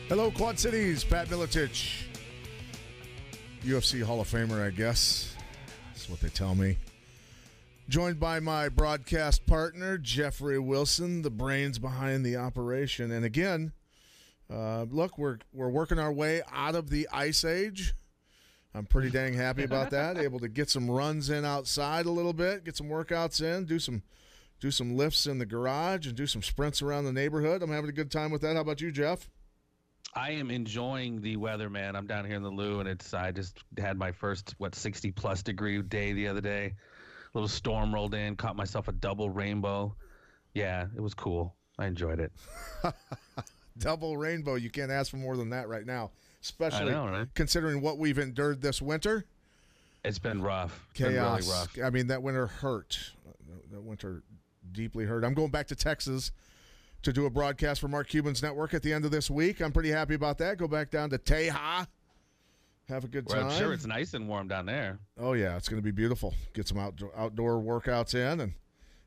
Hello, Quad Cities. Pat Miletich, UFC Hall of Famer, I guess. That's what they tell me. Joined by my broadcast partner, Jeffrey Wilson, the brains behind the operation. And again, look, we're working our way out of the Ice Age. I'm pretty dang happy about that. Able to get some runs in outside a little bit, get some workouts in, do some lifts in the garage, and do some sprints around the neighborhood. I'm having a good time with that. How about you, Jeff? I am enjoying the weather, man. I'm down here in the Lou, and I just had my first 60+ degree day the other day. A little storm rolled in, caught myself a double rainbow. Yeah, it was cool. I enjoyed it. Double rainbow. You can't ask for more than that right now, especially right? Considering what we've endured this winter. It's been rough. It's Chaos. been really rough. I mean, that winter hurt. That winter deeply hurt. I'm going back to Texas to do a broadcast for Mark Cuban's network at the end of this week. I'm pretty happy about that. Go back down to Teja. Have a good time. I'm sure it's nice and warm down there. Oh, yeah. It's going to be beautiful. Get some outdoor workouts in and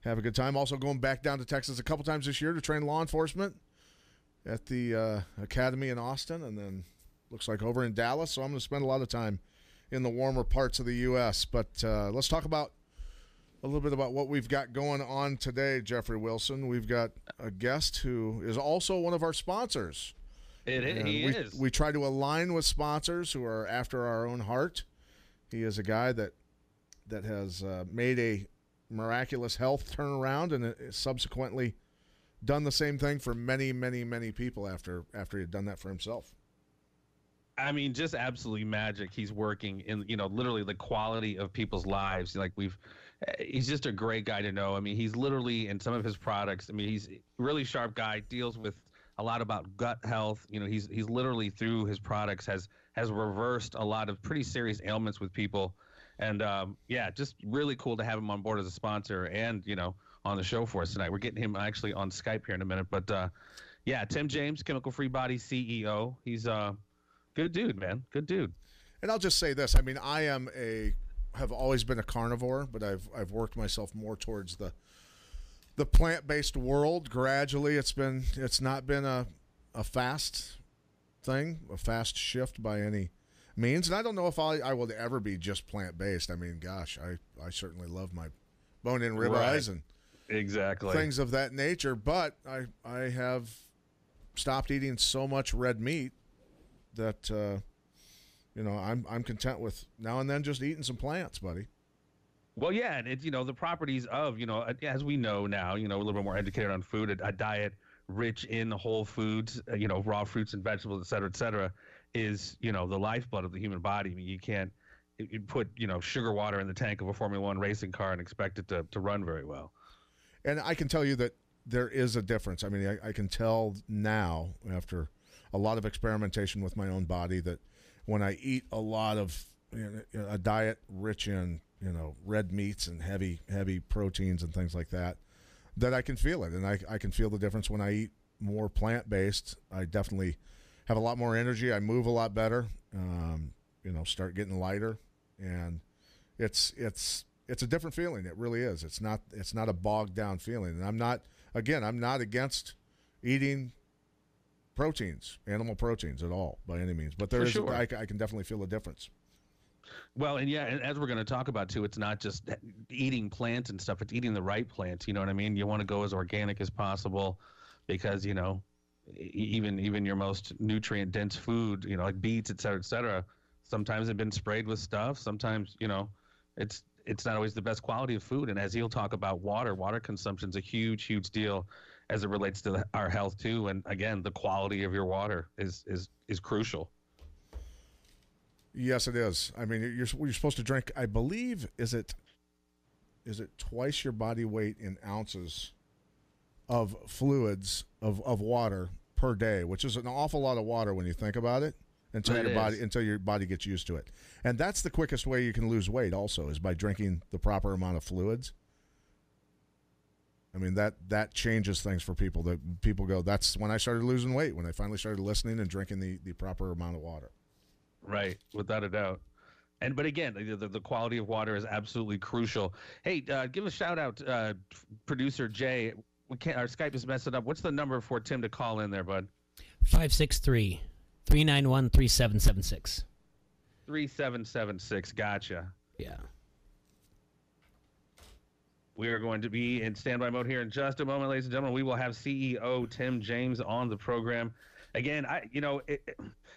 have a good time. Also going back down to Texas a couple times this year to train law enforcement at the academy in Austin, and then looks like over in Dallas. So I'm going to spend a lot of time in the warmer parts of the U.S. But let's talk about a little bit about what we've got going on today, Jeffrey Wilson. We've got a guest who is also one of our sponsors. He is. We try to align with sponsors who are after our own heart. He is a guy that has made a miraculous health turnaround and subsequently done the same thing for many, many, many people after he had done that for himself. I mean, just absolutely magic. He's working in, literally the quality of people's lives. He's just a great guy to know. I mean, he's literally in some of his products. I mean, he's a really sharp guy, deals with a lot about gut health. He's literally through his products has reversed a lot of pretty serious ailments with people. And just really cool to have him on board as a sponsor and, on the show for us tonight. We're getting him actually on Skype here in a minute. But Tim James, Chemical Free Body CEO. He's good dude, man. Good dude. And I'll just say this. I mean, have always been a carnivore, but I've worked myself more towards the plant-based world. Gradually, it's not been a fast thing, a fast shift by any means. And I don't know if I will ever be just plant-based. I mean, gosh, I certainly love my bone-in ribeyes and exactly things of that nature. But I have stopped eating so much red meat that I'm content with now and then just eating some plants, buddy. Well, yeah, and it's the properties of as we know now, we're a little bit more educated on food. A diet rich in whole foods, raw fruits and vegetables, et cetera, is the lifeblood of the human body. I mean, you can't put sugar water in the tank of a Formula One racing car and expect it to run very well. And I can tell you that there is a difference. I mean, I can tell now after a lot of experimentation with my own body that when I eat a lot of a diet rich in red meats and heavy proteins and things like that I can feel it, and I can feel the difference when I eat more plant-based. I definitely have a lot more energy. I move a lot better. Start getting lighter, and it's a different feeling. It really is. It's not a bogged down feeling, and I'm not against eating proteins, animal proteins at all by any means, but sure. I can definitely feel a difference. Well, and as we're going to talk about too, it's not just eating plants and stuff; it's eating the right plants. You know what I mean? You want to go as organic as possible, because even your most nutrient dense food, like beets, et cetera, sometimes they've been sprayed with stuff. Sometimes it's not always the best quality of food. And as he'll talk about water consumption is a huge deal as it relates to our health too. And again, the quality of your water is crucial. Yes, it is. I mean, you're supposed to drink, I believe, is it twice your body weight in ounces of fluids of water per day, which is an awful lot of water when you think about it, until your body gets used to it. And that's the quickest way you can lose weight also, is by drinking the proper amount of fluids. I mean, that changes things for people. That people go, that's when I started losing weight, when I finally started listening and drinking the proper amount of water. Right, without a doubt. But again, the quality of water is absolutely crucial. Hey, give a shout out, producer Jay. Our Skype is messing up. What's the number for Tim to call in there, bud? 563-391-3776. 3776. Gotcha. Yeah. We are going to be in standby mode here in just a moment, ladies and gentlemen. We will have CEO Tim James on the program. Again,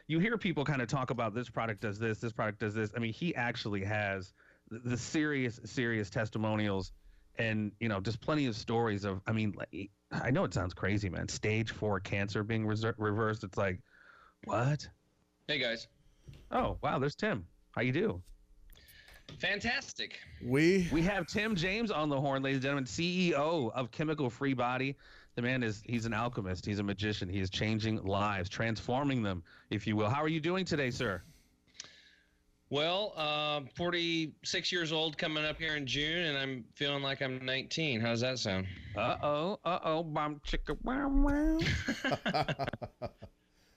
you hear people kind of talk about this product does this product does this. I mean, he actually has the serious testimonials and, just plenty of stories of, I mean, I know it sounds crazy, man. Stage 4 cancer being reversed. It's like, what? Hey, guys. Oh, wow, there's Tim. How you do? Fantastic. We have Tim James on the horn, ladies and gentlemen, CEO of Chemical Free Body. The man he's an alchemist. He's a magician. He is changing lives, transforming them, if you will. How are you doing today, sir? Well, 46 years old coming up here in June, and I'm feeling like I'm 19. How does that sound? Bomb chicka wow wow.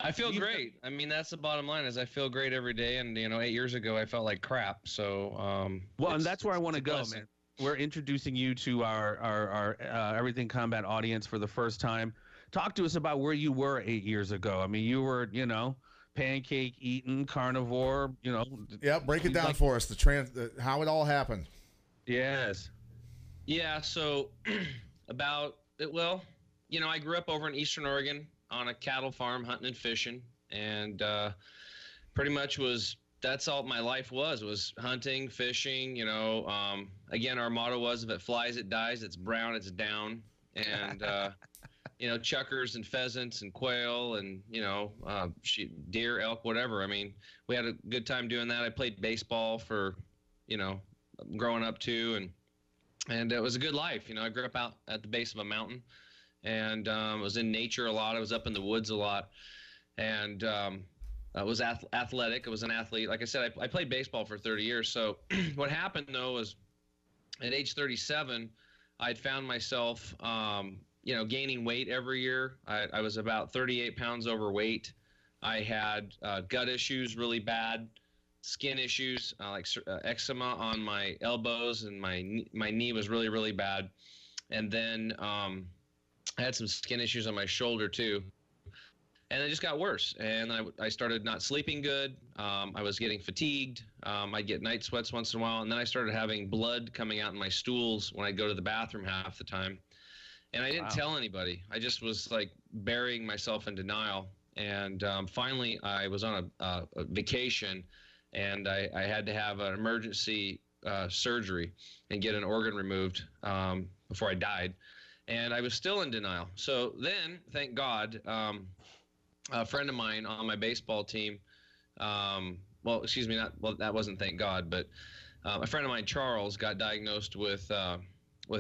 I feel great. I mean, that's the bottom line is I feel great every day. And, 8 years ago, I felt like crap. So, and that's where I want to go, man. We're introducing you to our Everything Combat audience for the first time. Talk to us about where you were 8 years ago. I mean, you were, pancake eating, carnivore, Yeah, break it down for us, how it all happened. Yes. Yeah, so I grew up over in Eastern Oregon on a cattle farm hunting and fishing, and pretty much that's all my life was hunting, fishing. Again, our motto was, if it flies it dies, it's brown it's down. And chuckers and pheasants and quail and deer, elk, whatever. I mean, we had a good time doing that. I played baseball for growing up too, and it was a good life. I grew up out at the base of a mountain, and was in nature a lot. I was up in the woods a lot, and I was athletic. I was an athlete. Like I said, I played baseball for 30 years. So what happened, though, was at age 37, I'd found myself, gaining weight every year. I was about 38 pounds overweight. I had gut issues really bad, skin issues like eczema on my elbows, and my knee was really, really bad. And then I had some skin issues on my shoulder, too. And it just got worse, and I started not sleeping good. I was getting fatigued. I'd get night sweats once in a while, and then I started having blood coming out in my stools when I'd go to the bathroom half the time. And I didn't tell anybody. I just was like burying myself in denial. And finally, I was on a vacation, and I had to have an emergency surgery and get an organ removed before I died. And I was still in denial. So then, thank God, a friend of mine on my baseball team, that wasn't thank God, but a friend of mine, Charles, got diagnosed with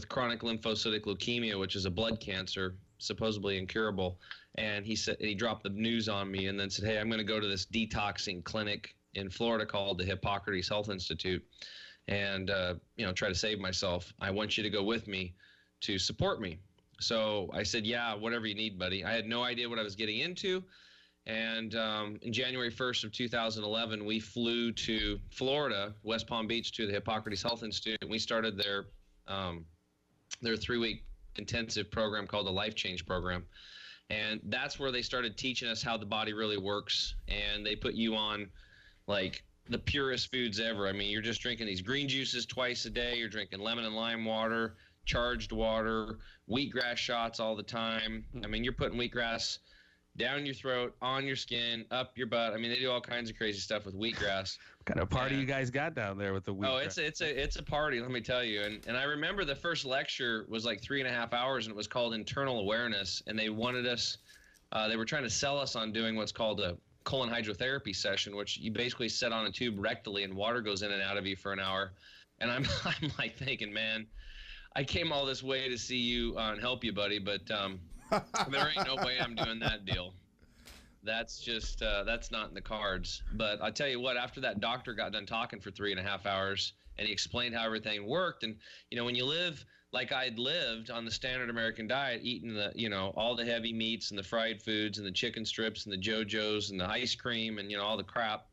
chronic lymphocytic leukemia, which is a blood cancer, supposedly incurable. And he dropped the news on me and then said, hey, I'm going to go to this detoxing clinic in Florida called the Hippocrates Health Institute and, try to save myself. I want you to go with me to support me. So I said, yeah, whatever you need, buddy. I had no idea what I was getting into. And in January 1st of 2011, we flew to Florida, West Palm Beach, to the Hippocrates Health Institute. And we started their 3-week intensive program called the Life Change Program. And that's where they started teaching us how the body really works. And they put you on like the purest foods ever. I mean, you're just drinking these green juices twice a day. You're drinking lemon and lime water, charged water, wheatgrass shots all the time. I mean, you're putting wheatgrass down your throat, on your skin, up your butt. I mean, they do all kinds of crazy stuff with wheatgrass. What kind of party you guys got down there with the wheatgrass? Oh, it's a party, let me tell you. And I remember the first lecture was like 3.5 hours, and it was called Internal Awareness. And they wanted us, they were trying to sell us on doing what's called a colon hydrotherapy session, which you basically sit on a tube rectally and water goes in and out of you for an hour. And I'm like thinking, man, I came all this way to see you and help you, buddy, but there ain't no way I'm doing that deal. That's just that's not in the cards. But I tell you what, after that doctor got done talking for 3.5 hours and he explained how everything worked, and when you live like I'd lived on the standard American diet, eating the all the heavy meats and the fried foods and the chicken strips and the JoJo's and the ice cream and all the crap,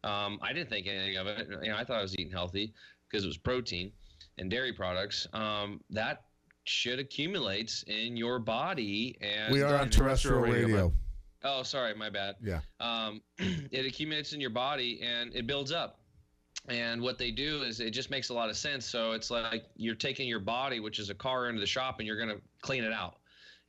I didn't think anything of it. I thought I was eating healthy because it was protein and dairy products. That shit accumulates in your body. And we are on terrestrial radio. Oh, sorry, my bad. Yeah. It accumulates in your body and it builds up. And what they do is it just makes a lot of sense. So it's like you're taking your body, which is a car, into the shop, and you're going to clean it out.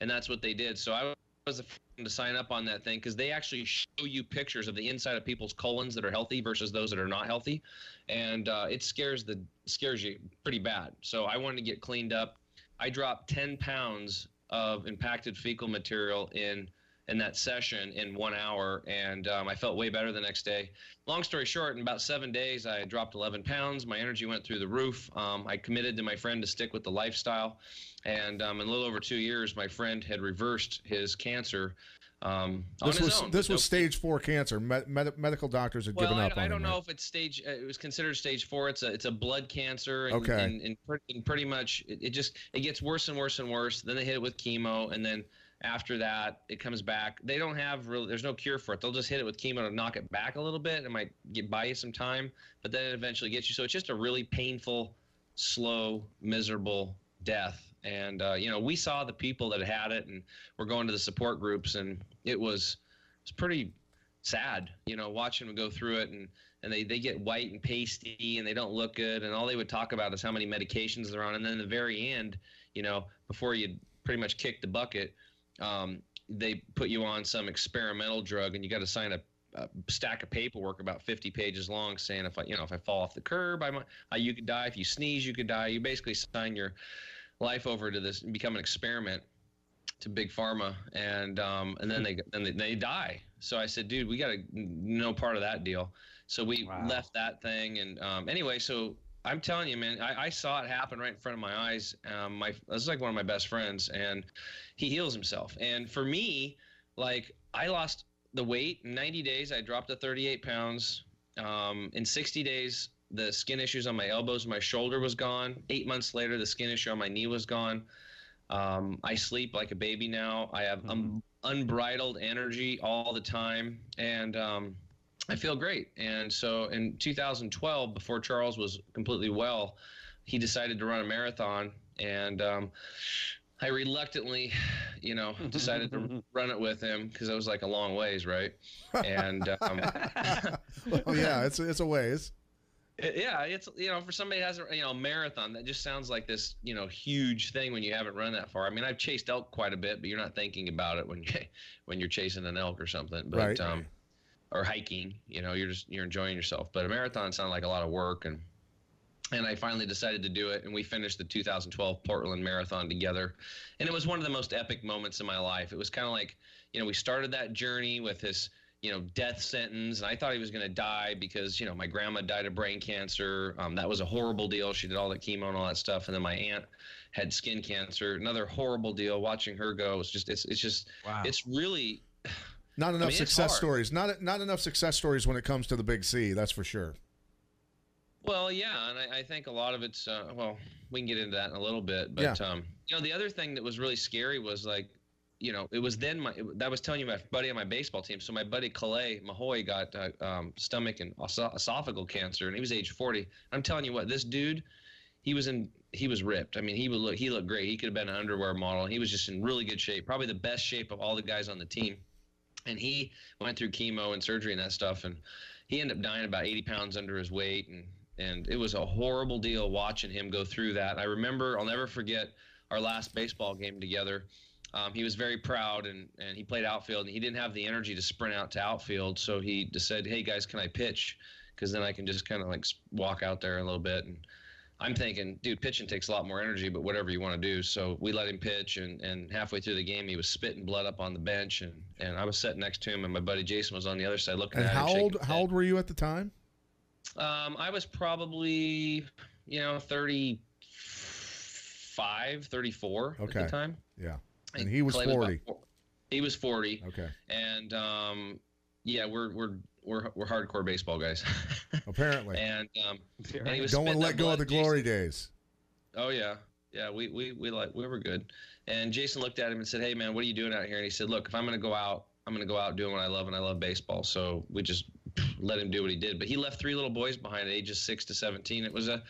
And that's what they did. So I was the first one to sign up on that thing because they actually show you pictures of the inside of people's colons that are healthy versus those that are not healthy. And it scares you pretty bad. So I wanted to get cleaned up. I dropped 10 pounds of impacted fecal material in that session in 1 hour, and I felt way better the next day. Long story short, in about 7 days, I dropped 11 pounds. My energy went through the roof. I committed to my friend to stick with the lifestyle, and in a little over 2 years, my friend had reversed his cancer on his own. This was stage 4 cancer. Medical doctors had given up on it. I don't know if it's stage. It was considered stage 4. It's a blood cancer. And, okay. And pretty much it gets worse and worse and worse. Then they hit it with chemo, and then after that, it comes back. They don't have there's no cure for it. They'll just hit it with chemo to knock it back a little bit. It might buy you some time, but then it eventually gets you. So it's just a really painful, slow, miserable death. And, we saw the people that had it, and we're going to the support groups, and it was pretty sad, watching them go through it. And they get white and pasty, and they don't look good. And all they would talk about is how many medications they're on. And then in the very end, before you pretty much kick the bucket, they put you on some experimental drug, and you got to sign a stack of paperwork about 50 pages long saying if I fall off the curb, you could die. If you sneeze, you could die. You basically sign your life over to this and become an experiment to big pharma, and then they die. So I said, dude, we got to no part of that deal. So we left that thing, and anyway, so I'm telling you, man, I saw it happen right in front of my eyes. This is like one of my best friends, and he heals himself. And for me, like, I lost the weight in 90 days. I dropped to 38 pounds. In 60 days, the skin issues on my elbows and my shoulder was gone. 8 months later, the skin issue on my knee was gone. I sleep like a baby now. I have unbridled energy all the time, and I feel great. And so in 2012, before Charles was completely well, he decided to run a marathon, and I reluctantly, decided to run it with him because it was like a long ways, right? And well, yeah, it's a ways. It's for somebody who has a marathon, that just sounds like this huge thing when you haven't run that far. I mean, I've chased elk quite a bit, but you're not thinking about it when you're chasing an elk or something. But right. Or hiking, you're enjoying yourself. But a marathon sounded like a lot of work, and I finally decided to do it, and we finished the 2012 Portland Marathon together, and it was one of the most epic moments in my life. It was kind of like, we started that journey with this, death sentence, and I thought he was going to die because, my grandma died of brain cancer. That was a horrible deal. She did all the chemo and all that stuff, and then my aunt had skin cancer. Another horrible deal. Watching her go, it's just, wow. It's really. Not enough success stories. Not enough success stories when it comes to the Big C. That's for sure. Well, yeah, and I think a lot of it's we can get into that in a little bit, but the other thing that was really scary was like, it was then that was telling you my buddy on my baseball team. So my buddy Calais Mahoy got stomach and esophageal cancer, and he was age 40. I'm telling you what, this dude, he was ripped. I mean, he looked great. He could have been an underwear model. He was just in really good shape, probably the best shape of all the guys on the team. And he went through chemo and surgery and that stuff, and he ended up dying about 80 pounds under his weight, and it was a horrible deal watching him go through that. I remember, I'll never forget our last baseball game together. He was very proud, and he played outfield, and he didn't have the energy to sprint out to outfield, so he just said, hey, guys, can I pitch? Because then I can just kind of like walk out there a little bit. And I'm thinking, dude, pitching takes a lot more energy, but whatever you want to do. So we let him pitch, and halfway through the game, he was spitting blood up on the bench, and I was sitting next to him, and my buddy Jason was on the other side looking at him. And how old were you at the time? I was probably, 35, 34 at the time. Yeah. And he was 40. He was 40. Okay. And we're hardcore baseball guys. Apparently. and he was don't want to let go of the glory Jason, days. Oh yeah. Yeah, we were good. And Jason looked at him and said, "Hey man, what are you doing out here?" And he said, "Look, if I'm going to go out, I'm going to go out doing what I love, and I love baseball." So we just let him do what he did. But he left 3 little boys behind at ages 6 to 17. It was a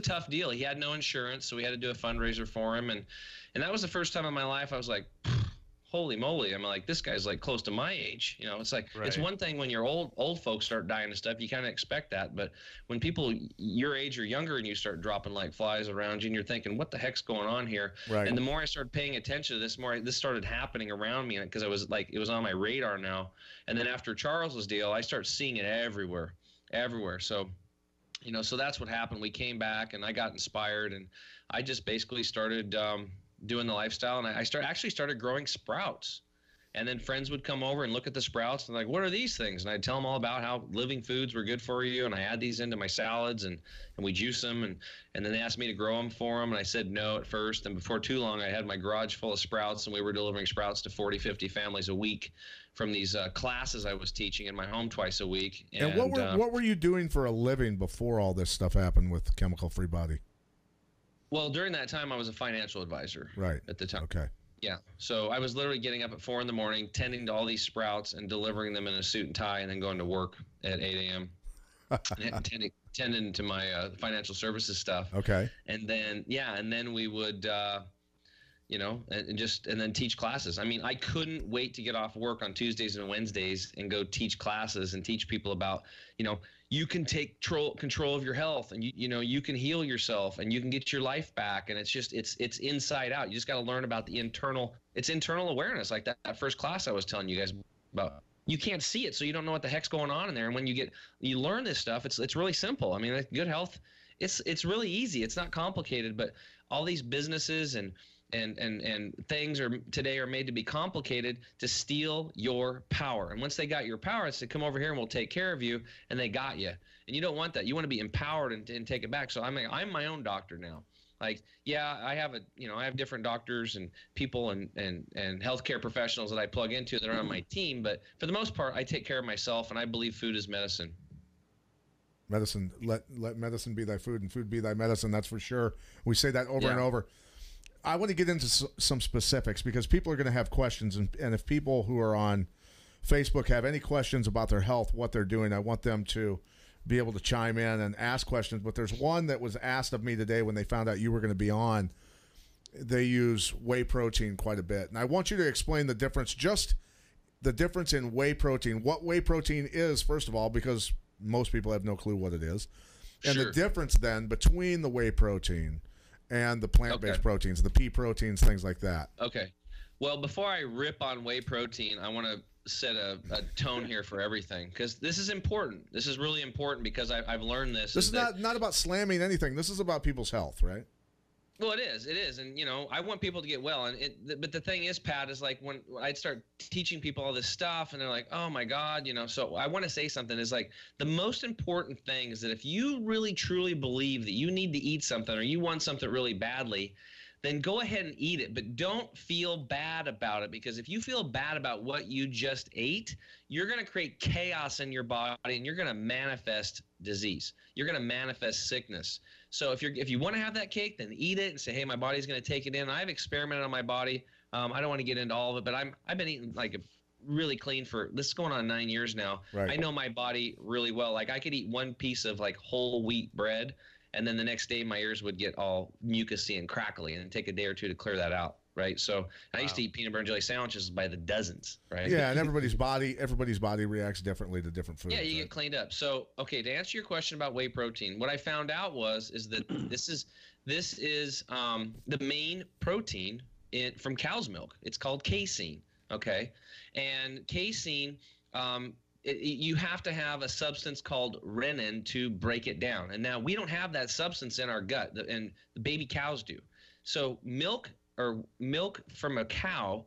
tough deal. He had no insurance, so we had to do a fundraiser for him, and that was the first time in my life I was like, holy moly. I'm like, this guy's like close to my age. You know, it's like, it's one thing when your old folks start dying and stuff, you kind of expect that. But when people your age or younger and you start dropping like flies around you and you're thinking, what the heck's going on here? Right. And the more I started paying attention to this, this started happening around me because I was like, it was on my radar now. And then after Charles's deal, I started seeing it everywhere. So, you know, so that's what happened. We came back and I got inspired and I just basically started doing the lifestyle, and I started growing sprouts. And then friends would come over and look at the sprouts and like, what are these things? And I'd tell them all about how living foods were good for you, and I add these into my salads and we juice them, and then they asked me to grow them for them, and I said no at first. And before too long, I had my garage full of sprouts, and we were delivering sprouts to 40, 50 families a week from these classes I was teaching in my home twice a week. And what were you doing for a living before all this stuff happened with Chemical Free Body? Well, during that time, I was a financial advisor. Right. At the time. Okay. Yeah. So I was literally getting up at 4 a.m, tending to all these sprouts and delivering them in a suit and tie, and then going to work at 8 a.m. and tending to my financial services stuff. Okay. And then we would, you know, and then teach classes. I mean, I couldn't wait to get off work on Tuesdays and Wednesdays and go teach classes and teach people about, you know, you can take control of your health, and you know, you can heal yourself, and you can get your life back. And it's inside out. You just got to learn about the internal awareness. Like that first class I was telling you guys about. You can't see it, so you don't know what the heck's going on in there. And when you learn this stuff, it's really simple. I mean, like, good health, it's really easy. It's not complicated. But all these businesses and things today are made to be complicated to steal your power. And once they got your power, it's to come over here and we'll take care of you, and they got you. And you don't want that. You want to be empowered and take it back. So I'm my own doctor now. Like, yeah, I have different doctors and people and healthcare professionals that I plug into that are on my team. But for the most part, I take care of myself, and I believe food is medicine. Medicine, let medicine be thy food, and food be thy medicine. That's for sure. We say that over and over. I want to get into some specifics because people are going to have questions, and if people who are on Facebook have any questions about their health, what they're doing, I want them to be able to chime in and ask questions. But there's one that was asked of me today when they found out you were going to be on. They use whey protein quite a bit, and I want you to explain the difference, just the difference in whey protein, what whey protein is, first of all, because most people have no clue what it is, and the difference then between the whey protein and the plant-based proteins, the pea proteins, things like that. Okay. Well, before I rip on whey protein, I want to set a tone here for everything, because this is important. This is really important because I've learned this. This is not about slamming anything. This is about people's health, right? Well, it is, and you know, I want people to get well, but the thing is, Pat, is like when I'd start teaching people all this stuff, and they're like, "Oh my God," you know. So I want to say something is like the most important thing is that if you really truly believe that you need to eat something or you want something really badly, then go ahead and eat it, but don't feel bad about it, because if you feel bad about what you just ate, you're going to create chaos in your body, and you're going to manifest disease. You're going to manifest sickness. So if you want to have that cake, then eat it and say, hey, my body's going to take it in. I've experimented on my body. I don't want to get into all of it, but I've been eating like really clean for this is going on 9 years now. Right. I know my body really well. Like I could eat one piece of like whole wheat bread, and then the next day my ears would get all mucousy and crackly, and it'd take a day or two to clear that out. Right. So I used to eat peanut butter and jelly sandwiches by the dozens. Right. Yeah. And everybody's body reacts differently to different foods. Yeah. You get cleaned up. So, okay. To answer your question about whey protein, what I found out is that this is the main protein from cow's milk. It's called casein. Okay. And casein, you have to have a substance called renin to break it down. And now we don't have that substance in our gut, and the baby cows do. So milk from a cow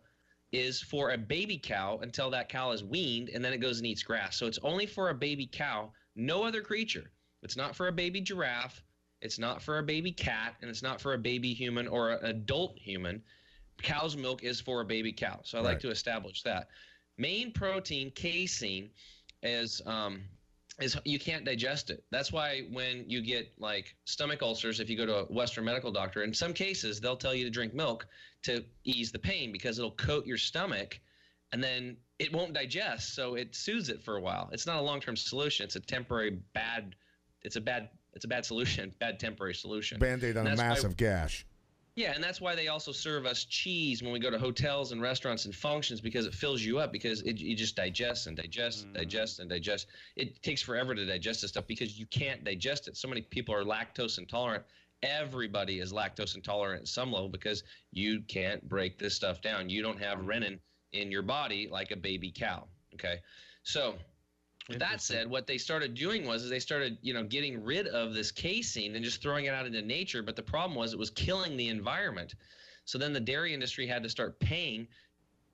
is for a baby cow until that cow is weaned, and then it goes and eats grass. So it's only for a baby cow, no other creature. It's not for a baby giraffe. It's not for a baby cat, and it's not for a baby human or an adult human. Cow's milk is for a baby cow. So I like to establish that. Main protein, casein, is you can't digest it. That's why when you get like stomach ulcers, if you go to a Western medical doctor, in some cases they'll tell you to drink milk to ease the pain, because it'll coat your stomach and then it won't digest, so it soothes it for a while. It's not a long-term solution. It's a temporary bad solution, bad temporary solution. Band-Aid on a massive gash. Yeah, and that's why they also serve us cheese when we go to hotels and restaurants and functions, because it fills you up, because you just digest and digest, digest and digest. It takes forever to digest this stuff because you can't digest it. So many people are lactose intolerant. Everybody is lactose intolerant at some level because you can't break this stuff down. You don't have renin in your body like a baby cow. Okay, so with that said, what they started doing was they started, getting rid of this casein and just throwing it out into nature. But the problem was it was killing the environment. So then the dairy industry had to start paying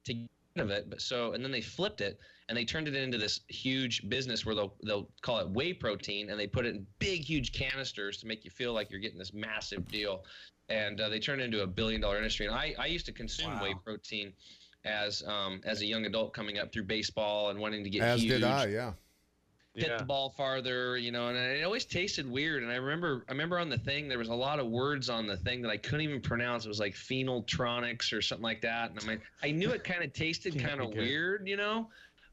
to get rid of it. And then they flipped it and they turned it into this huge business where they'll call it whey protein, and they put it in big, huge canisters to make you feel like you're getting this massive deal. And they turned it into $1 billion industry. And I used to consume whey protein as a young adult coming up through baseball and wanting to get huge. As did I, yeah. Hit the ball farther, and it always tasted weird. And I remember on the thing, there was a lot of words on the thing that I couldn't even pronounce. It was like phenyltronics or something like that. And I knew it kind of tasted kind of weird,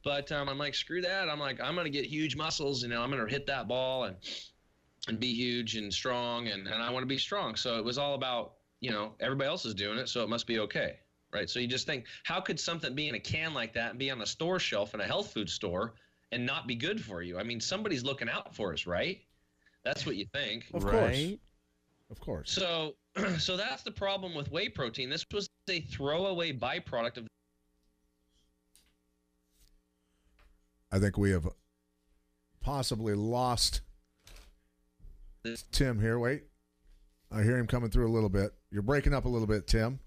but I'm like, screw that. I'm like, I'm going to get huge muscles, I'm going to hit that ball and be huge and strong. And I want to be strong. So it was all about, everybody else is doing it, so it must be okay. Right. So you just think, how could something be in a can like that and be on the store shelf in a health food store and not be good for you? I mean, somebody's looking out for us, right? That's what you think. Of course. Of course. So that's the problem with whey protein. This was a throwaway byproduct of. I think we have possibly lost Tim here. Wait. I hear him coming through a little bit. You're breaking up a little bit, Tim,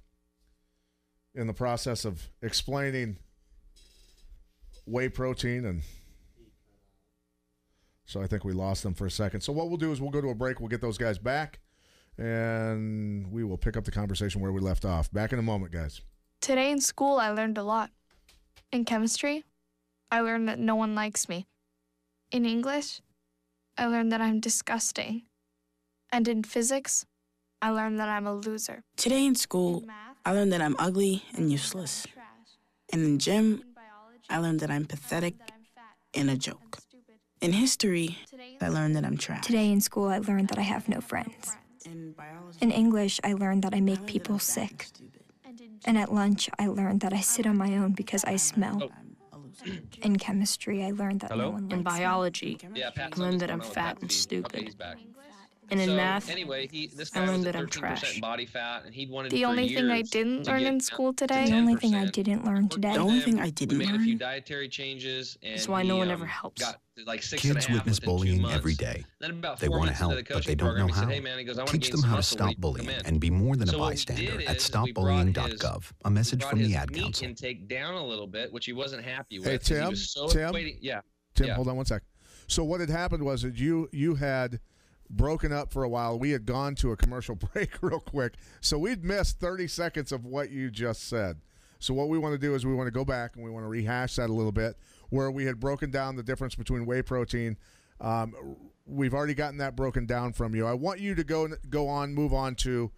in the process of explaining whey protein, and so I think we lost them for a second. So what we'll do is we'll go to a break. We'll get those guys back, and we will pick up the conversation where we left off. Back in a moment, guys. Today in school, I learned a lot. In chemistry, I learned that no one likes me. In English, I learned that I'm disgusting. And in physics, I learned that I'm a loser. Today in school, I learned that I'm ugly and useless. And in gym, I learned that I'm pathetic and a joke. In history, I learned that I'm trash. Today in school, I learned that I have no friends. In English, I learned that I make people sick. And at lunch, I learned that I sit on my own because I smell. In chemistry, I learned that no one likes me. In biology, I learned that I'm fat and stupid. And in math, this I learned that I'm trash. Body fat, and he'd wanted The only thing I didn't learn in school today. The only thing I didn't learn today. The only thing I didn't learn. learn. We made a few dietary changes, and that's why no one ever helps. Got like 6.5 Kids witness bullying every day. They want to help, but they don't know how. Teach them how to stop bullying and be more than a bystander at stopbullying.gov. A message from the Ad Council. Intake down a little bit, which he wasn't happy with. Hey, Tim. Tim, yeah. Hold on one sec. So what had happened was that you had broken up for a while. We had gone to a commercial break real quick, so we'd missed 30 seconds of what you just said. So what we want to do is we want to go back and we want to rehash that a little bit, where we had broken down the difference between whey protein. We've already gotten that broken down from you. I want you to move on to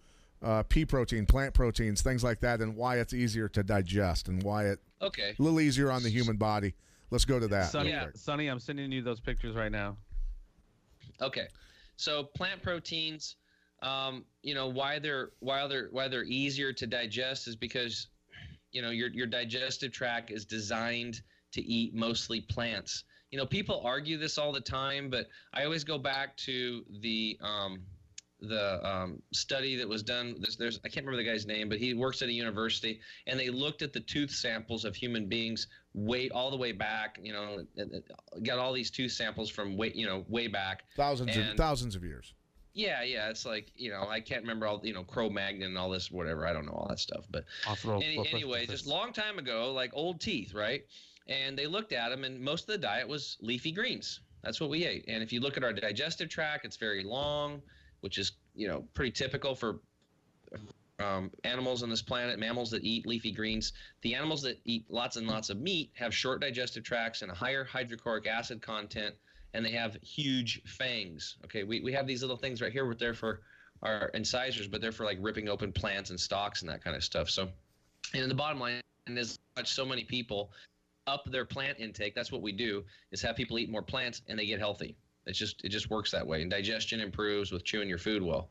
pea protein, plant proteins, things like that, and why it's easier to digest and why it a little easier on the human body. Let's go to that. Sonny, I'm sending you those pictures right now. Okay. So plant proteins, why they're easier to digest is because, your digestive tract is designed to eat mostly plants. People argue this all the time, but I always go back to the study that was done. I can't remember the guy's name, but he works at a university, and they looked at the tooth samples of human beings all the way back. Got all these tooth samples from way back, thousands of years. Yeah, it's like, I can't remember all, Cro-Magnon and all this, whatever. I don't know all that stuff, but anyway, just long time ago, like old teeth, right? And they looked at them, and most of the diet was leafy greens. That's what we ate. And if you look at our digestive tract, it's very long, which is, pretty typical for animals on this planet, mammals that eat leafy greens. The animals that eat lots and lots of meat have short digestive tracts and a higher hydrochloric acid content, and they have huge fangs. Okay, we have these little things right here. They're for our incisors, but they're for like ripping open plants and stalks and that kind of stuff. So, and the bottom line is so many people up their plant intake. That's what we do, is have people eat more plants and they get healthy. It just works that way, and digestion improves with chewing your food well.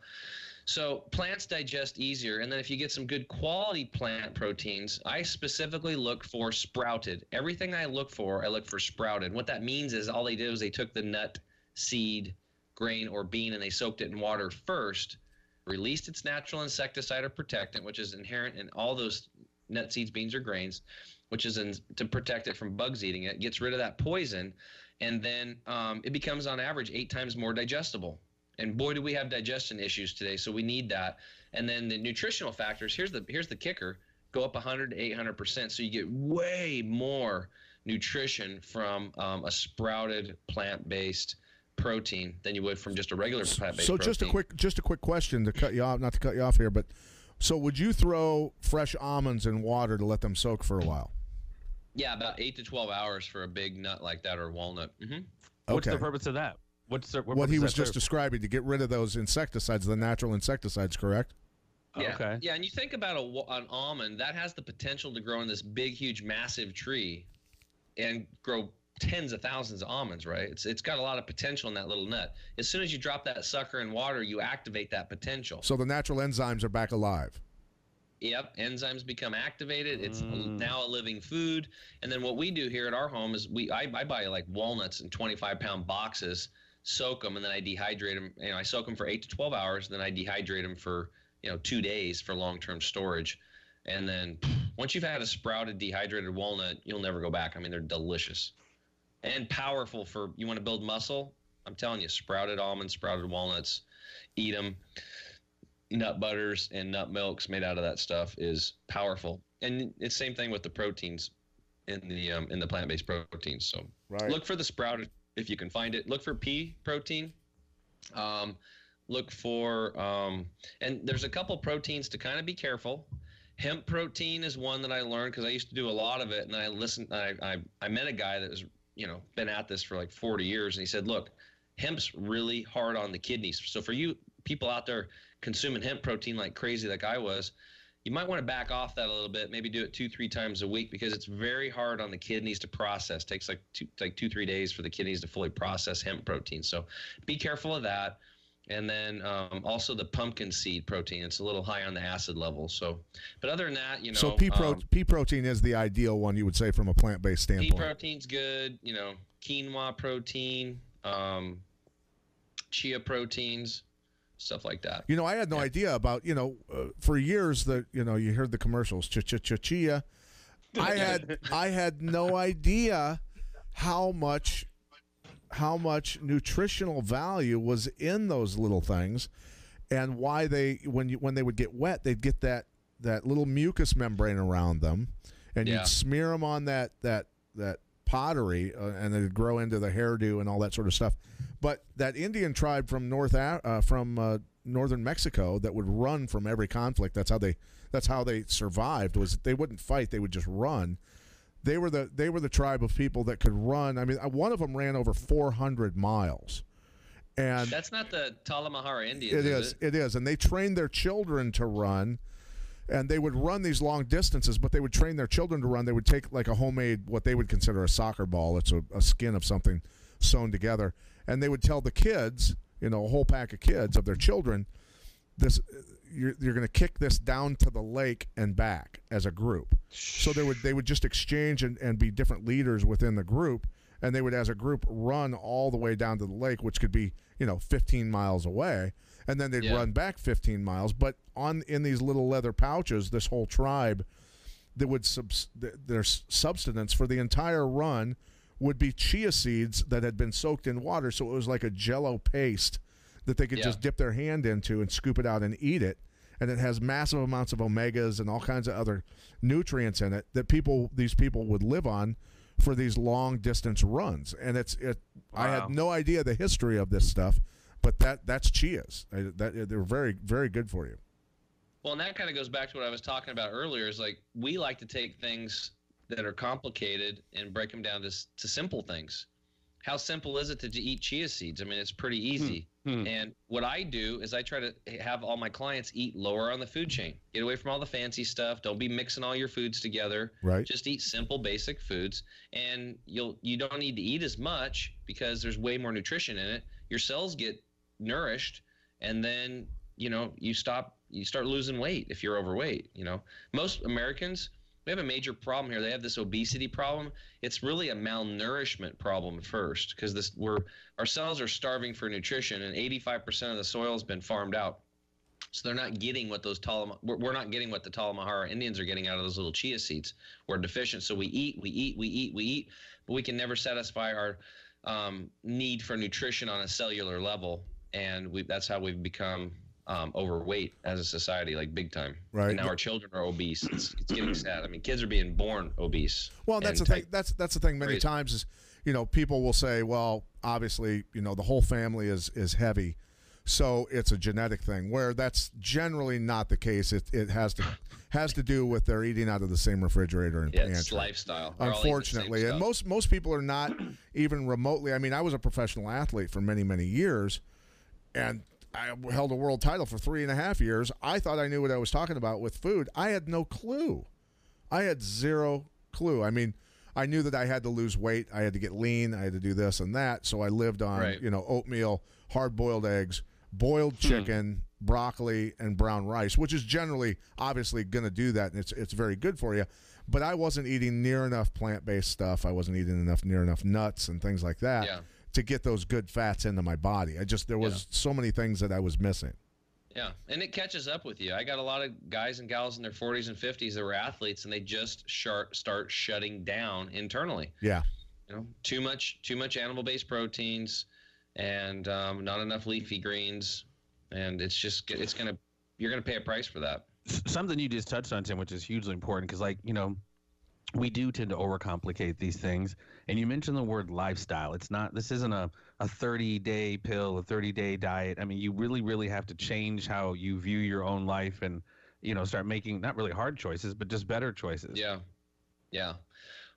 So plants digest easier. And then if you get some good quality plant proteins, I specifically look for sprouted. Everything I look for sprouted. What that means is all they did was they took the nut, seed, grain, or bean, and they soaked it in water first, released its natural insecticide or protectant, which is inherent in all those nut, seeds, beans, or grains, which is to protect it from bugs eating it, gets rid of that poison, and then it becomes on average 8 times more digestible. And boy, do we have digestion issues today, so we need that. And then the nutritional factors, here's the kicker, go up 100 to 800%, so you get way more nutrition from a sprouted plant-based protein than you would from just a regular plant-based protein. So just a quick question to cut you off, not to cut you off here, but so would you throw fresh almonds in water to let them soak for a while? Yeah, about 8 to 12 hours for a big nut like that or walnut. Mm-hmm. Okay. What's the purpose of that? What he was just describing, to get rid of those insecticides, the natural insecticides, correct? Yeah. Okay. Yeah, and you think about an almond, that has the potential to grow in this big, huge, massive tree and grow tens of thousands of almonds, right? It's got a lot of potential in that little nut. As soon as you drop that sucker in water, you activate that potential. So the natural enzymes are back alive. Yep, enzymes become activated. It's now a living food. And then what we do here at our home is I buy like walnuts in 25-pound boxes, soak them, and then I dehydrate them. I soak them for 8 to 12 hours, then I dehydrate them for 2 days for long-term storage. And then once you've had a sprouted dehydrated walnut, you'll never go back. I mean, they're delicious and powerful for, you want to build muscle? I'm telling you, sprouted almonds, sprouted walnuts, eat them. Nut butters and nut milks made out of that stuff is powerful. And it's same thing with the proteins in the plant-based proteins. So Look for the sprouted if you can find it. Look for pea protein. Look for and there's a couple proteins to kind of be careful. Hemp protein is one that I learned because I used to do a lot of it, and I met a guy that was been at this for like 40 years, and he said, look, hemp's really hard on the kidneys. So for you people out there consuming hemp protein like crazy like I was, you might want to back off that a little bit, maybe do it 2-3 times a week, because it's very hard on the kidneys to process. It takes like 2-3 days for the kidneys to fully process hemp protein. So be careful of that. And then also the pumpkin seed protein. It's a little high on the acid level. So, but other than that, So pea protein is the ideal one, you would say, from a plant-based standpoint. Pea protein's good. Quinoa protein, chia proteins, stuff like that. I had no idea about, for years that, you heard the commercials, chia. I had no idea how much nutritional value was in those little things, and why when they would get wet, they'd get that little mucus membrane around them, and you'd smear them on that pottery, and they'd grow into the hairdo and all that sort of stuff. But that Indian tribe from northern Mexico that would run from every conflict, that's how they survived, was they wouldn't fight, they would just run. They were the tribe of people that could run. I mean, one of them ran over 400 miles. And that's not the Talamahara Indians. It is. And they trained their children to run, and they would run these long distances, but they would train their children to run. They would take like a homemade, what they would consider a soccer ball. It's a skin of something sewn together. And they would tell the kids, a whole pack of kids, of their children, you're going to kick this down to the lake and back as a group. So they would just exchange and be different leaders within the group, and they would, as a group, run all the way down to the lake, which could be 15 miles away, and then they'd run back 15 miles. But in these little leather pouches, this whole tribe, that would their subsistence for the entire run would be chia seeds that had been soaked in water, so it was like a Jell-O paste that they could just dip their hand into and scoop it out and eat it. And it has massive amounts of omegas and all kinds of other nutrients in it that these people would live on for these long distance runs. And Wow. I had no idea the history of this stuff, but that's chias. They're very, very good for you. Well, and that kind of goes back to what I was talking about earlier, is like, we like to take things that are complicated and break them down to simple things. How simple is it to eat chia seeds? I mean, it's pretty easy. And what I do is I try to have all my clients eat lower on the food chain. Get away from all the fancy stuff. Don't be mixing all your foods together. Right. Just eat simple, basic foods, and you don't need to eat as much because there's way more nutrition in it. Your cells get nourished, and then you start losing weight if you're overweight. Most Americans, we have a major problem here. They have this obesity problem. It's really a malnourishment problem first, because our cells are starving for nutrition, and 85% of the soil has been farmed out. So they're not getting what we're not getting what the Talamahara Indians are getting out of those little chia seeds. We're deficient. So we eat, but we can never satisfy our need for nutrition on a cellular level. And that's how we've become overweight as a society, like big time. Right. And now our children are obese. It's getting sad. I mean, kids are being born obese. Well, that's the thing. That's the thing. Many times is, people will say, well, obviously, the whole family is heavy, so it's a genetic thing. Where that's generally not the case. It has to do with their eating out of the same refrigerator and pantry. It's lifestyle. Unfortunately, and most people are not even remotely. I mean, I was a professional athlete for many, many years, and I held a world title for 3.5 years. I thought I knew what I was talking about with food. I had no clue. I had zero clue. I mean, I knew that I had to lose weight. I had to get lean. I had to do this and that. So I lived on, oatmeal, hard-boiled eggs, boiled chicken, broccoli, and brown rice, which is generally, obviously, going to do that, and it's very good for you. But I wasn't eating near enough plant-based stuff. I wasn't eating near enough nuts and things like that. Yeah. To get those good fats into my body. There was so many things that I was missing. Yeah, and it catches up with you. I got a lot of guys and gals in their 40s and 50s that were athletes, and they just start shutting down internally. Yeah. Too much animal-based proteins, and not enough leafy greens, and you're gonna pay a price for that. Something you just touched on, Tim, which is hugely important, because we do tend to overcomplicate these things. And you mentioned the word lifestyle. This isn't a 30-day pill, a 30-day diet. I mean, you really, really have to change how you view your own life and, start making not really hard choices, but just better choices. Yeah. Yeah.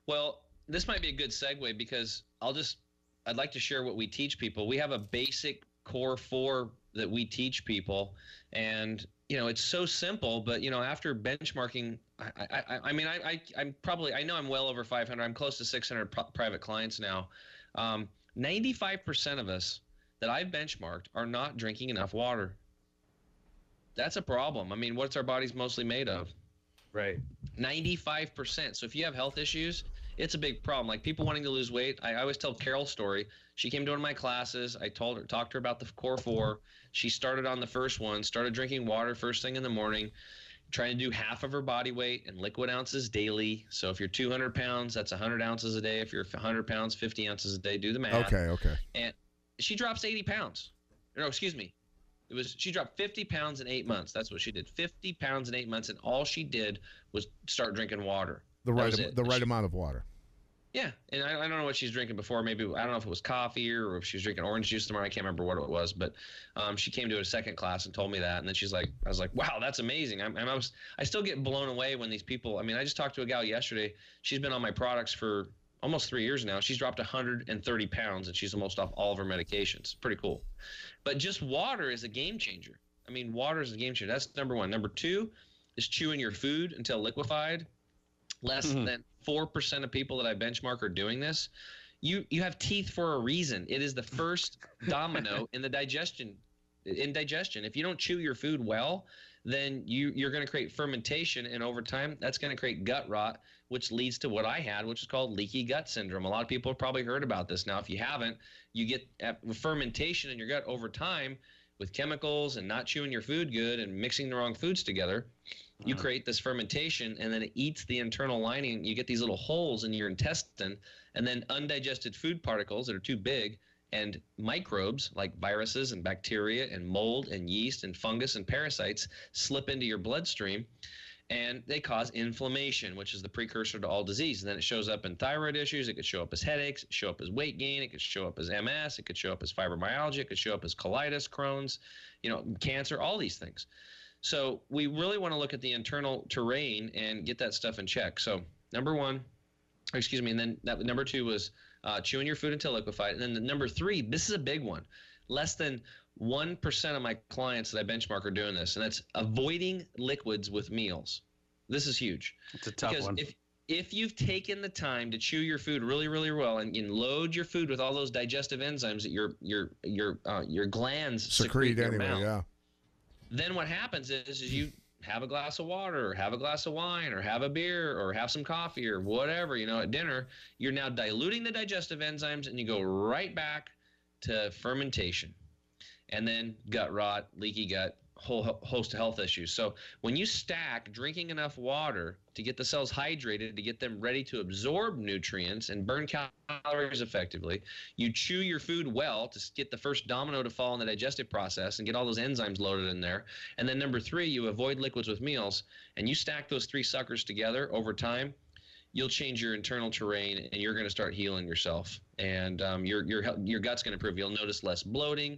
Well, this might be a good segue, because I'd like to share what we teach people. We have a basic core 4 that we teach people, and it's so simple, but after benchmarking, I know I'm well over 500. I'm close to 600 private clients now. 95% of us that I've benchmarked are not drinking enough water. That's a problem. I mean, what's our bodies mostly made of? Right. 95%. So if you have health issues, it's a big problem. Like people wanting to lose weight. I always tell Carol's story. She came to one of my classes. I talked to her about the core 4. She started on the first one, started drinking water first thing in the morning, trying to do half of her body weight in liquid ounces daily. So if you're 200 pounds, that's 100 ounces a day. If you're 100 pounds, 50 ounces a day. Do the math. Okay. And she drops 80 pounds. No, excuse me. She dropped 50 pounds in 8 months. That's what she did. 50 pounds in 8 months, and all she did was start drinking water. The right amount of water. Yeah, and I don't know what she's drinking before. Maybe I don't know if it was coffee or if she was drinking orange juice tomorrow. I can't remember what it was, but she came to a second class and told me that, and then I was like, wow, that's amazing. I still get blown away when these people. I mean, I just talked to a gal yesterday. She's been on my products for almost 3 years now. She's dropped 130 pounds, and she's almost off all of her medications. Pretty cool. But just water is a game changer. I mean, water is a game changer. That's number one. Number 2 is chewing your food until liquefied. Less than 4% of people that I benchmark are doing this. You have teeth for a reason. It is the first domino in digestion. If you don't chew your food well, then you're going to create fermentation, and over time, that's going to create gut rot, which leads to what I had, which is called leaky gut syndrome. A lot of people have probably heard about this. Now, if you haven't, you get fermentation in your gut over time with chemicals and not chewing your food good and mixing the wrong foods together. You create this fermentation, and then it eats the internal lining. You get these little holes in your intestine, and then undigested food particles that are too big and microbes like viruses and bacteria and mold and yeast and fungus and parasites slip into your bloodstream, and they cause inflammation, which is the precursor to all disease. And then it shows up in thyroid issues. It could show up as headaches. It could show up as weight gain. It could show up as MS. It could show up as fibromyalgia. It could show up as colitis, Crohn's, cancer, all these things. So we really want to look at the internal terrain and get that stuff in check. So number 1, and then number 2 was chewing your food until liquefied. And then the number 3, this is a big one. Less than 1% of my clients that I benchmark are doing this, and that's avoiding liquids with meals. This is huge. It's a tough one. If you've taken the time to chew your food really, really well and load your food with all those digestive enzymes that your glands secrete in your mouth, Then what happens is you have a glass of water or have a glass of wine or have a beer or have some coffee or whatever, at dinner. You're now diluting the digestive enzymes, and you go right back to fermentation, and then gut rot, leaky gut, whole host of health issues. So when you stack drinking enough water to get the cells hydrated, to get them ready to absorb nutrients and burn calories effectively, you chew your food well to get the first domino to fall in the digestive process and get all those enzymes loaded in there. And then number 3, you avoid liquids with meals, and you stack those 3 suckers together over time. You'll change your internal terrain, and you're going to start healing yourself. And your gut's going to improve. You'll notice less bloating,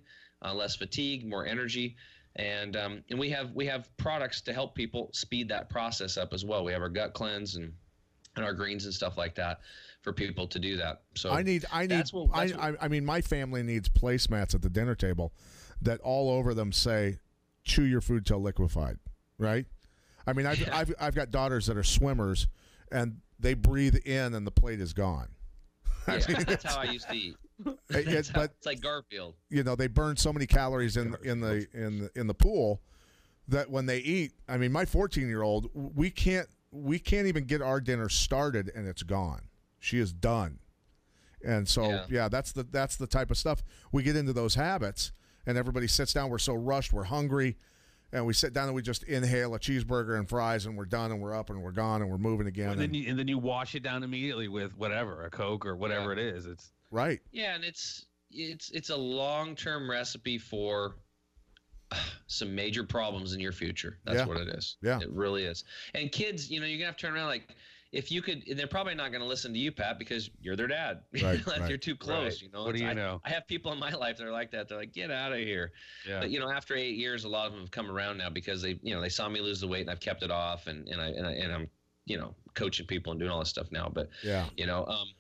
less fatigue, more energy. And we have products to help people speed that process up as well. We have our gut cleanse and our greens and stuff like that for people to do that. So I mean, my family needs placemats at the dinner table that all over them say, "Chew your food till liquefied." Right? I mean, I've got daughters that are swimmers, and they breathe in, and the plate is gone. Yeah, that's how I used to eat. It's like Garfield. They burn so many calories in the pool that when they eat, I mean, my 14-year-old, we can't even get our dinner started, and it's gone. She is done. And so that's the type of stuff we get into, those habits, and everybody sits down. We're so rushed, we're hungry, and we sit down and we just inhale a cheeseburger and fries, and we're done, and we're up, and we're gone, and we're moving again. And then you wash it down immediately with whatever, a Coke or whatever it is. It's right. Yeah, and it's a long-term recipe for some major problems in your future. That's what it is. Yeah, it really is. And kids, you're gonna have to turn around, like, if you could, and they're probably not going to listen to you, Pat, because you're their dad. Right, You're too close. Right. What do you know? I have people in my life that are like that. They're like, get out of here. Yeah. But after 8 years, a lot of them have come around now because they saw me lose the weight, and I've kept it off, and I'm coaching people and doing all this stuff now. But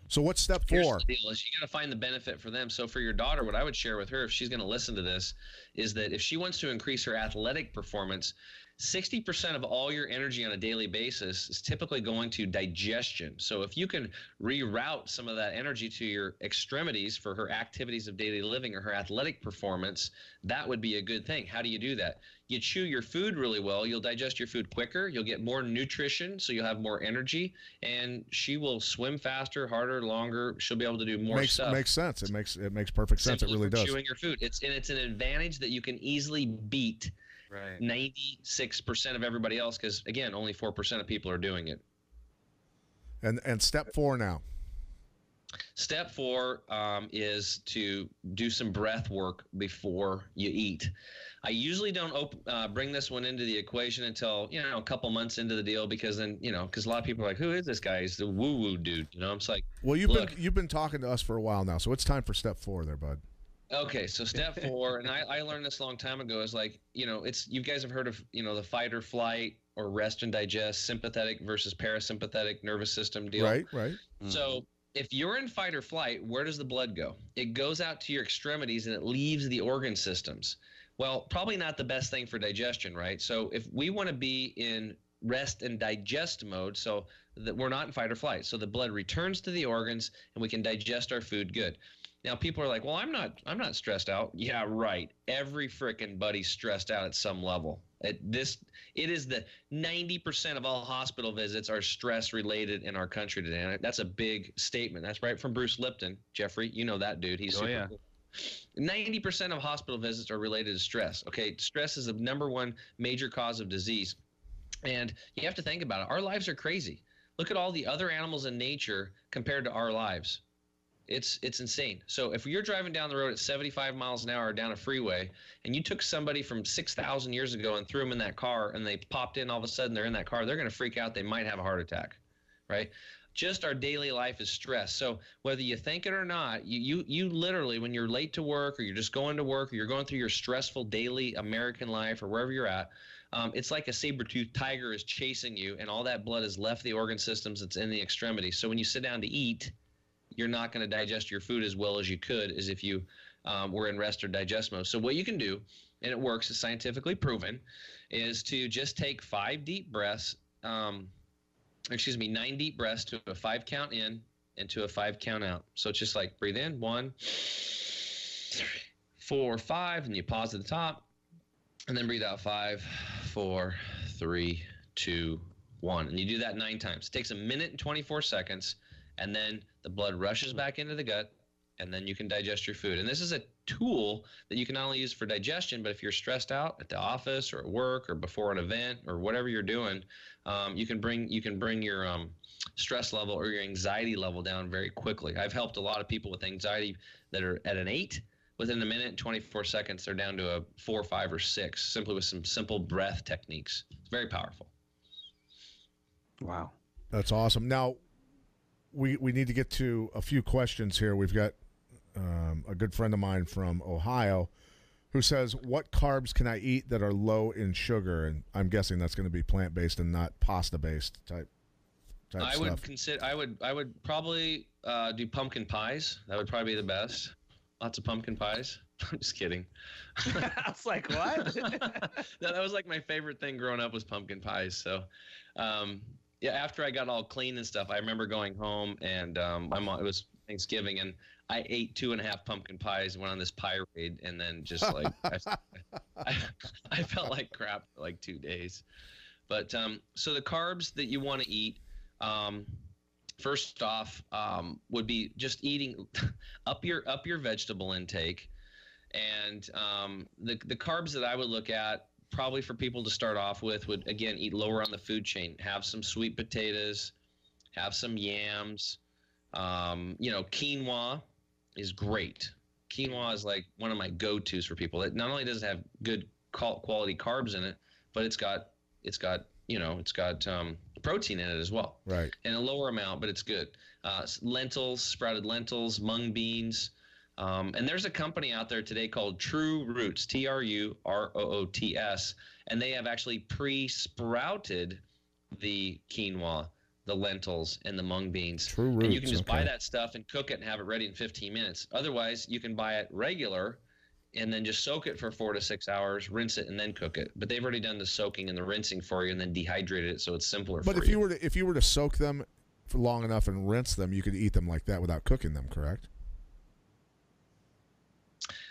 so what's step 4? Here's the deal: is you got to find the benefit for them. So for your daughter, what I would share with her, if she's going to listen to this, is that if she wants to increase her athletic performance, 60% of all your energy on a daily basis is typically going to digestion. So if you can reroute some of that energy to your extremities for her activities of daily living or her athletic performance, that would be a good thing. How do you do that? You chew your food really well. You'll digest your food quicker. You'll get more nutrition, so you'll have more energy. And she will swim faster, harder, longer. She'll be able to do more stuff. Makes sense. It makes perfect sense. It really does. Chewing your food. It's an advantage that you can easily beat. Right. 96% of everybody else, because again, only 4% of people are doing it. And step 4 now. Step 4 is to do some breath work before you eat. I usually don't bring this one into the equation until a couple months into the deal, because then because a lot of people are like, who is this guy? He's the woo dude. I'm just like, well, you've been talking to us for a while now, so it's time for step 4 there, bud. Okay, so step 4, and I learned this a long time ago, is like, you guys have heard of, the fight or flight or rest and digest, sympathetic versus parasympathetic nervous system deal. Right. Mm-hmm. So if you're in fight or flight, where does the blood go? It goes out to your extremities, and it leaves the organ systems. Well, probably not the best thing for digestion, right? So if we want to be in rest and digest mode, so that we're not in fight or flight, so the blood returns to the organs and we can digest our food good. Now, people are like, well, I'm not stressed out. Yeah, right. Every frickin' buddy's stressed out at some level. It is the 90% of all hospital visits are stress related in our country today. And that's a big statement. That's right from Bruce Lipton. Jeffrey, you know that dude. He's super cool. 90% of hospital visits are related to stress. Okay, stress is the #1 major cause of disease. And you have to think about it. Our lives are crazy. Look at all the other animals in nature compared to our lives. It's insane. So if you're driving down the road at 75 miles an hour down a freeway, and you took somebody from 6,000 years ago and threw them in that car, and they popped in, all of a sudden they're in that car, they're going to freak out. They might have a heart attack, right? Just our daily life is stress. So whether you think it or not, you literally, when you're late to work, or you're just going to work, or you're going through your stressful daily American life, or wherever you're at, it's like a saber-toothed tiger is chasing you, and all that blood has left the organ systems. It's in the extremities. So when you sit down to eat, you're not going to digest your food as well as you could as if you were in rest or digest mode. So what you can do, and it works, it's scientifically proven, is to just take 9 deep breaths to a 5 count in and to a 5 count out. So it's just like breathe in, 1, 3, 4, 5, and you pause at the top. And then breathe out 5, 4, 3, 2, 1. And you do that 9 times. It takes 1 minute and 24 seconds, and then the blood rushes back into the gut, and then you can digest your food. And this is a tool that you can not only use for digestion, but if you're stressed out at the office or at work or before an event or whatever you're doing, you can bring your stress level or your anxiety level down very quickly. I've helped a lot of people with anxiety that are at an 8. Within 1 minute and 24 seconds, they're down to a 4, 5, or 6, simply with some simple breath techniques. It's very powerful. Wow. That's awesome. Now, we need to get to a few questions here. We've got a good friend of mine from Ohio who says, what carbs can I eat that are low in sugar? And I'm guessing that's going to be plant-based and not pasta-based type stuff. I would probably do pumpkin pies. That would probably be the best. Lots of pumpkin pies. I'm just kidding. I was like, what? No, that was like my favorite thing growing up was pumpkin pies. So, yeah, after I got all clean and stuff, I remember going home and my mom, it was Thanksgiving, and I ate 2.5 pumpkin pies and went on this pie raid, and then just like I felt like crap for like 2 days. But so the carbs that you want to eat, first off, would be just eating up your vegetable intake, and the carbs that I would look at probably for people to start off with would, again, eat lower on the food chain. Have some sweet potatoes, have some yams. Quinoa is great. Quinoa is like one of my go-tos for people. It not only does it have good quality carbs in it, but it's got protein in it as well. Right. In a lower amount, but it's good. Lentils, sprouted lentils, mung beans. And there's a company out there today called True Roots, TRUROOTS, and they have actually pre-sprouted the quinoa, the lentils, and the mung beans. True Roots, and you can just buy that stuff and cook it and have it ready in 15 minutes. Otherwise, you can buy it regular and then just soak it for 4 to 6 hours, rinse it, and then cook it. But they've already done the soaking and the rinsing for you and then dehydrated it, so it's simpler for you. But if you were to soak them for long enough and rinse them, you could eat them like that without cooking them, correct?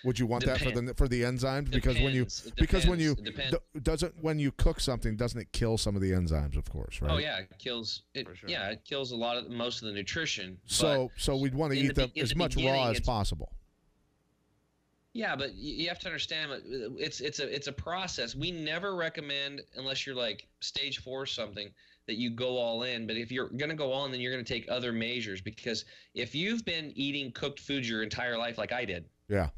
Would you want that for the enzymes? Because when you cook something, doesn't it kill some of the enzymes? Of course, right? Oh yeah, it kills it. Sure. Yeah, it kills most of the nutrition. So we'd want to eat them as much raw as possible. Yeah, but you have to understand it's a process. We never recommend, unless you're like stage 4 or something, that you go all in. But if you're going to go all in, then you're going to take other measures, because if you've been eating cooked foods your entire life, like I did, yeah,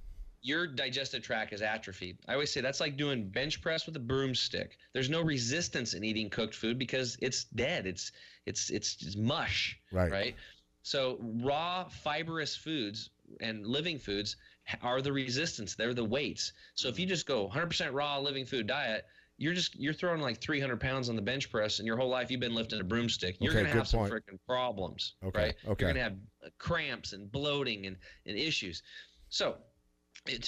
your digestive tract is atrophied. I always say that's like doing bench press with a broomstick. There's no resistance in eating cooked food because it's dead. It's mush, right? So raw fibrous foods and living foods are the resistance. They're the weights. So if you just go 100% raw living food diet, you're throwing like 300 pounds on the bench press, and your whole life you've been lifting a broomstick. You're going to have some freaking problems, right? You're going to have cramps and bloating and issues. So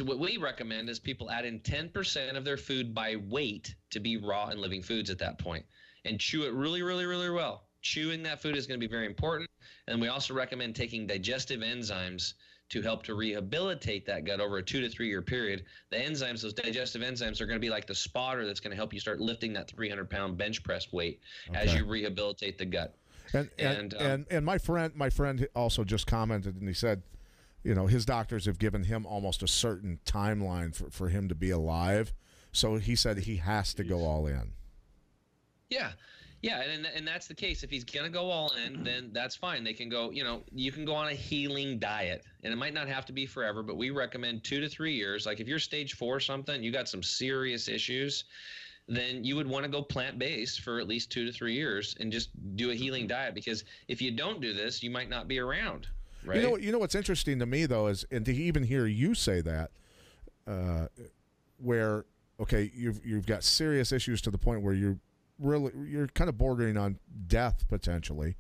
what we recommend is people add in 10% of their food by weight to be raw and living foods at that point, and chew it really, really, really well. Chewing that food is going to be very important. And we also recommend taking digestive enzymes to help to rehabilitate that gut over a 2 to 3 year period. The enzymes, those digestive enzymes, are going to be like the spotter that's going to help you start lifting that 300-pound bench press weight as you rehabilitate the gut. And my friend also just commented, and he said, his doctors have given him almost a certain timeline for him to be alive. So he said he has to go all in. Yeah, and that's the case. If he's going to go all in, then that's fine. They can go, you can go on a healing diet. And it might not have to be forever, but we recommend 2 to 3 years. Like if you're stage 4 or something, you got some serious issues, then you would want to go plant-based for at least 2 to 3 years and just do a healing diet. Because if you don't do this, you might not be around, right? You know what's interesting to me, though, is, and to even hear you say that, where, okay, you've got serious issues to the point where you're kind of bordering on death potentially.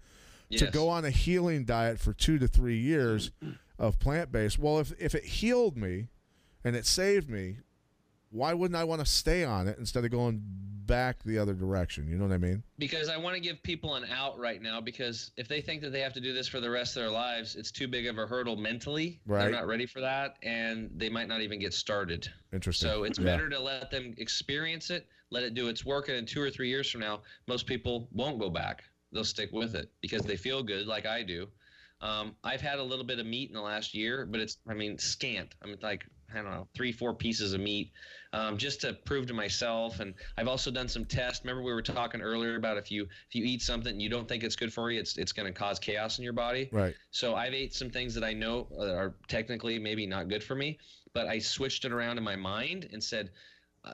Yes. To go on a healing diet for 2 to 3 years of plant-based. Well, if it healed me and it saved me, why wouldn't I want to stay on it instead of going back the other direction? You know what I mean? Because I want to give people an out right now, because if they think that they have to do this for the rest of their lives, it's too big of a hurdle mentally. Right. They're not ready for that, and they might not even get started. Interesting. So it's better to let them experience it, let it do its work, and in 2 or 3 years from now, most people won't go back. They'll stick with it because they feel good, like I do. I've had a little bit of meat in the last year, but it's, scant. Like, I don't know, 3-4 pieces of meat, just to prove to myself. And I've also done some tests. Remember we were talking earlier about if you eat something and you don't think it's good for you, it's going to cause chaos in your body. Right. So I've ate some things that I know are technically maybe not good for me, but I switched it around in my mind and said,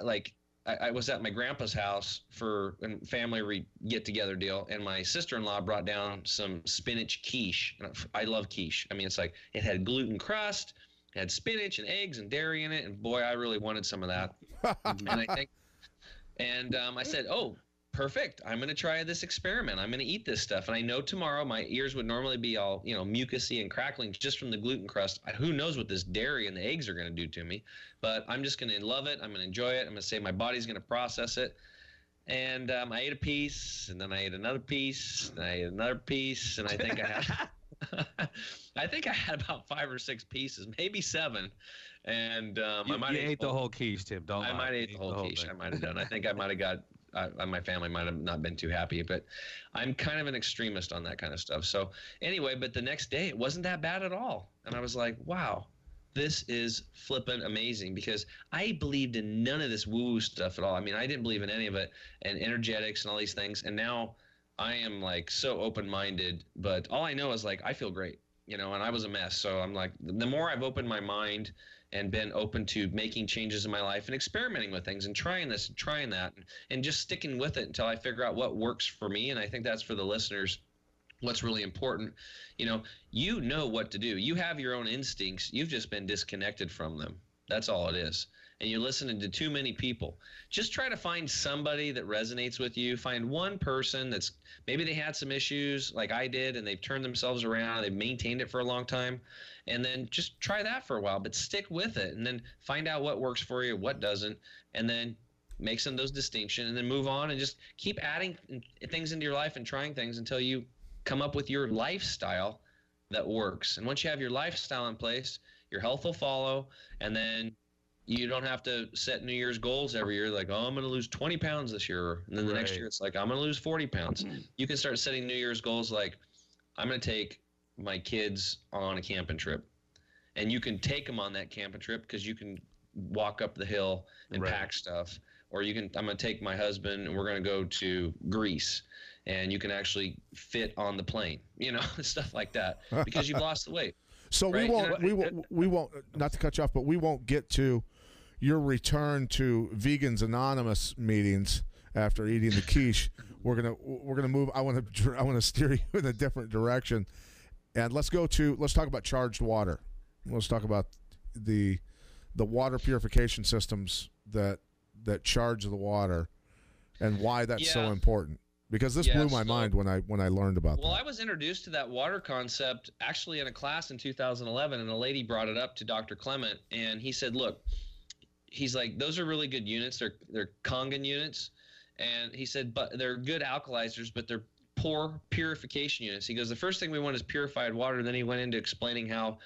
like, I was at my grandpa's house for a family get-together deal, and my sister-in-law brought down some spinach quiche. And I love quiche. It's like it had gluten crust, it had spinach and eggs and dairy in it, and boy, I really wanted some of that. I said, oh, perfect. I'm going to try this experiment. I'm going to eat this stuff. And I know tomorrow my ears would normally be all, mucusy and crackling just from the gluten crust. Who knows what this dairy and the eggs are going to do to me, but I'm just going to love it. I'm going to enjoy it. I'm going to say my body's going to process it. And I ate a piece, and then I ate another piece, and I ate another piece, and I think I had about 5 or 6 pieces, maybe 7. And I might have ate the whole quiche, Tim. Don't lie. I might have ate the whole quiche. I might have done. I think I might have got. My family might have not been too happy, but I'm kind of an extremist on that kind of stuff. So anyway, but the next day it wasn't that bad at all. And I was like, wow, this is flippin' amazing, because I believed in none of this woo-woo stuff at all. I didn't believe in any of it, and energetics and all these things. And now I am like so open-minded, but all I know is like, I feel great, and I was a mess. So I'm like, the more I've opened my mind and been open to making changes in my life and experimenting with things and trying this and trying that and just sticking with it until I figure out what works for me. And I think that's for the listeners what's really important. You know what to do. You have your own instincts. You've just been disconnected from them. That's all it is. And you're listening to too many people. Just try to find somebody that resonates with you. Find one person that's maybe they had some issues like I did, and they've turned themselves around. They've maintained it for a long time. And then just try that for a while, but stick with it, and then find out what works for you, what doesn't, and then make some of those distinctions, and then move on and just keep adding things into your life and trying things until you come up with your lifestyle that works. And once you have your lifestyle in place, your health will follow, and then you don't have to set New Year's goals every year like, oh, I'm going to lose 20 pounds this year. And then the next year it's like, I'm going to lose 40 pounds. You can start setting New Year's goals like, I'm going to take my kids on a camping trip. And you can take them on that camping trip because you can walk up the hill and pack stuff. Or I'm going to take my husband and we're going to go to Greece. And you can actually fit on the plane, stuff like that, because you've lost the weight. So we won't, not to cut you off, but we won't get to your return to Vegans Anonymous meetings after eating the quiche. We're gonna move. I want to steer you in a different direction, and let's talk about charged water. Let's talk about the water purification systems that charge the water, and why that's so important. Because this blew my mind when I learned about that. Well, I was introduced to that water concept actually in a class in 2011, and a lady brought it up to Dr. Clement, and he said, look, he's like, those are really good units. They're Kangen units. And he said, but they're good alkalizers, but they're poor purification units. He goes, the first thing we want is purified water. Then he went into explaining how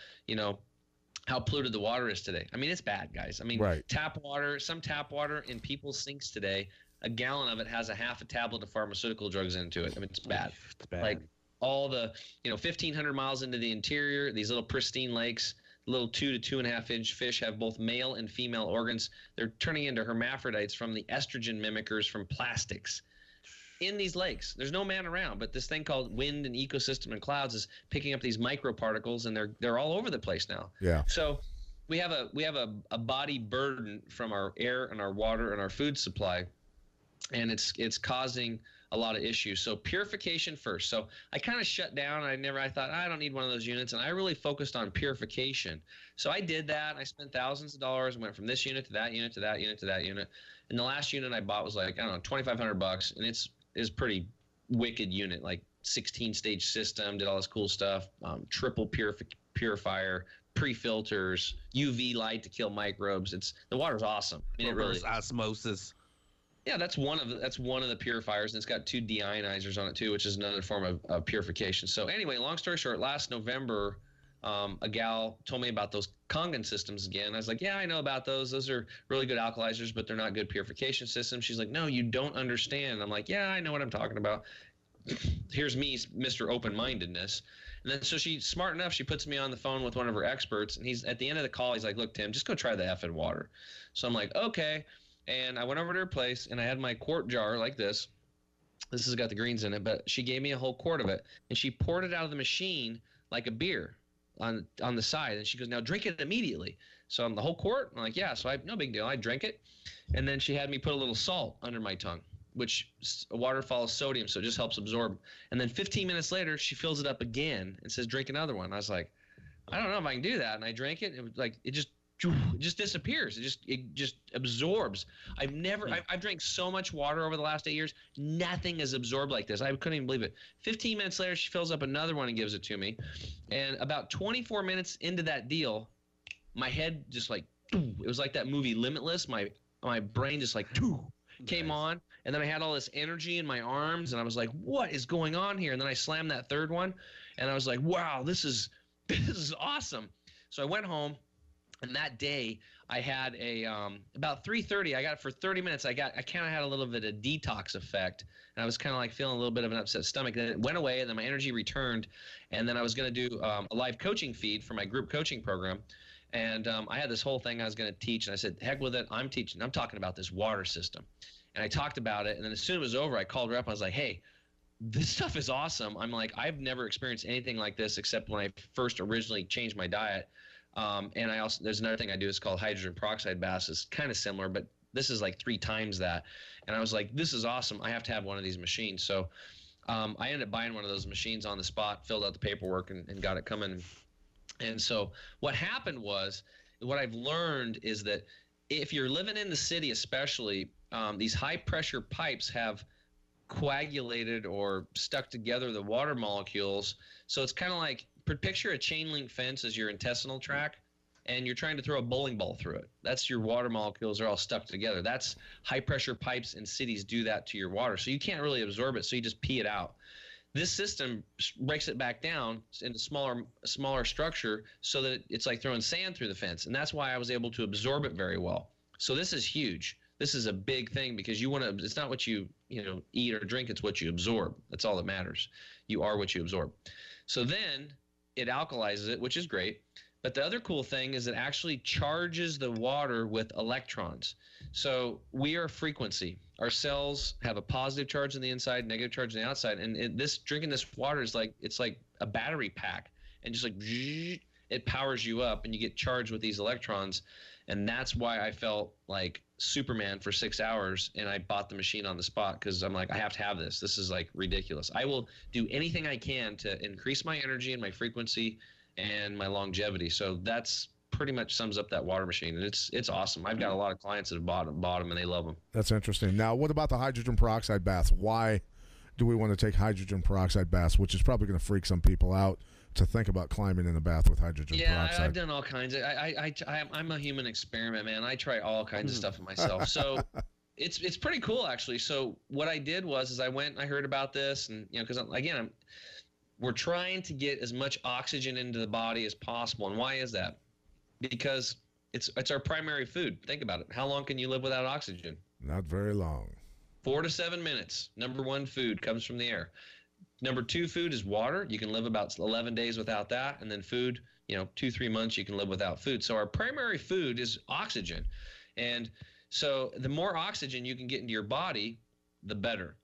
polluted the water is today. It's bad, guys. Some tap water in people's sinks today, a gallon of it has a half a tablet of pharmaceutical drugs into it. It's bad. It's bad. Like all the, 1,500 miles into the interior, these little pristine lakes, little 2 to 2.5 inch fish have both male and female organs. They're turning into hermaphrodites from the estrogen mimickers from plastics in these lakes. There's no man around, but this thing called wind and ecosystem and clouds is picking up these microparticles, and they're all over the place now. Yeah. So we have a body burden from our air and our water and our food supply. And it's causing a lot of issues. So purification first. So I kind of shut down. I thought I don't need one of those units, and I really focused on purification. So I did that. I spent thousands of dollars, went from this unit to that unit to that unit to that unit. And the last unit I bought was like, I don't know, $2,500, and it's pretty wicked unit, like 16 stage system, did all this cool stuff, triple purifier, pre-filters, UV light to kill microbes. The water's awesome. I mean, it really is. Osmosis. Yeah, that's one of the purifiers, and it's got 2 deionizers on it too, which is another form of purification. So anyway, long story short, last November, a gal told me about those Kangen systems again. I was like, yeah, I know about those. Those are really good alkalizers, but they're not good purification systems. She's like, no, you don't understand. I'm like, yeah, I know what I'm talking about. Here's me, Mr. Open-mindedness. And then so she's smart enough, she puts me on the phone with one of her experts, and he's at the end of the call, he's like, look, Tim, just go try the effing water. So I'm like, okay. And I went over to her place, and I had my quart jar like this. This has got the greens in it, but she gave me a whole quart of it, and she poured it out of the machine like a beer on the side. And she goes, now drink it immediately. So I'm the whole quart. I'm like, yeah. So no big deal. I drank it, and then she had me put a little salt under my tongue, which water follows sodium, so it just helps absorb. And then 15 minutes later, she fills it up again and says, drink another one. I was like, I don't know if I can do that. And I drank it, and it was like, it just disappears. It just absorbs. I've drank so much water over the last 8 years. Nothing is absorbed like this. I couldn't even believe it. 15 minutes later, she fills up another one and gives it to me. And about 24 minutes into that deal, my head just like, it was like that movie Limitless. My brain just like came on. And then I had all this energy in my arms, and I was like, what is going on here? And then I slammed that third one, and I was like, wow, this is awesome. So I went home. And that day, I had about 3:30. I got it for 30 minutes. I kind of had a little bit of detox effect, and I was kind of like feeling a little bit of an upset stomach. Then it went away, and then my energy returned, and then I was going to do a live coaching feed for my group coaching program, and I had this whole thing I was going to teach, and I said, heck with it, I'm teaching. I'm talking about this water system, and I talked about it, and then as soon as it was over, I called her up. I was like, hey, this stuff is awesome. I'm like, I've never experienced anything like this except when I first originally changed my diet. And I also, there's another thing I do, it's called hydrogen peroxide baths. It's kind of similar, but this is like 3 times that. And I was like, this is awesome. I have to have one of these machines. So I ended up buying one of those machines on the spot, filled out the paperwork, and got it coming. And so what happened was, what I've learned is that if you're living in the city especially, these high pressure pipes have coagulated or stuck together the water molecules. So it's kind of like, picture a chain link fence as your intestinal tract, and you're trying to throw a bowling ball through it. That's your water molecules are all stuck together. That's high pressure pipes in cities do that to your water. So you can't really absorb it, so you just pee it out. This system breaks it back down into smaller structure so that it's like throwing sand through the fence. And that's why I was able to absorb it very well. So this is huge. This is a big thing because you want to, it's not what you eat or drink, it's what you absorb. That's all that matters. You are what you absorb. So then it alkalizes it, which is great. But the other cool thing is it actually charges the water with electrons. So we are frequency. Our cells have a positive charge on the inside, negative charge on the outside. And drinking this water is like, it's like a battery pack. And just like it powers you up and you get charged with these electrons. And that's why I felt like Superman for 6 hours, and I bought the machine on the spot because I'm like, I have to have this. This is like ridiculous. I will do anything I can to increase my energy and my frequency and my longevity. So that's pretty much sums up that water machine, and it's awesome. I've got a lot of clients that have bought them and they love them. That's interesting. Now, what about the hydrogen peroxide baths? Why do we want to take hydrogen peroxide baths, which is probably going to freak some people out to think about climbing in a bath with hydrogen peroxide? Yeah, I've done all kinds of. I'm a human experiment, man. I try all kinds of stuff myself. So it's pretty cool, actually. So what I did was I went, I heard about this, and because again, we're trying to get as much oxygen into the body as possible. And why is that? Because it's our primary food. Think about it. How long can you live without oxygen? Not very long. 4 to 7 minutes. Number 1 food comes from the air. Number 2 food is water. You can live about 11 days without that. And then food, 2-3 months you can live without food. So our primary food is oxygen. And so the more oxygen you can get into your body, the better.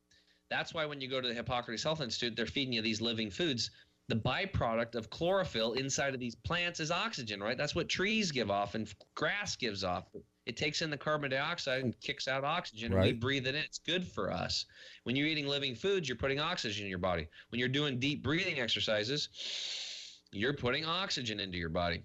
That's why when you go to the Hippocrates Health Institute, they're feeding you these living foods. The byproduct of chlorophyll inside of these plants is oxygen, right? That's what trees give off and grass gives off. It takes in the carbon dioxide and kicks out oxygen, right. And we breathe it in. It's good for us. When you're eating living foods, you're putting oxygen in your body. When you're doing deep breathing exercises, you're putting oxygen into your body.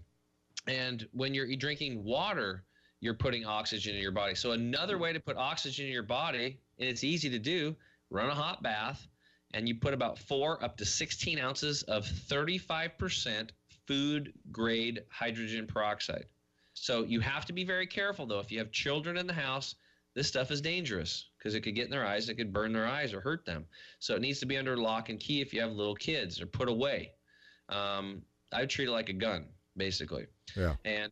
And when you're drinking water, you're putting oxygen in your body. So another way to put oxygen in your body, and it's easy to do, run a hot bath, and you put about 4 up to 16 ounces of 35% food-grade hydrogen peroxide. So you have to be very careful, though. If you have children in the house, this stuff is dangerous because it could get in their eyes. It could burn their eyes or hurt them. So it needs to be under lock and key if you have little kids, or put away. I treat it like a gun, basically. Yeah. And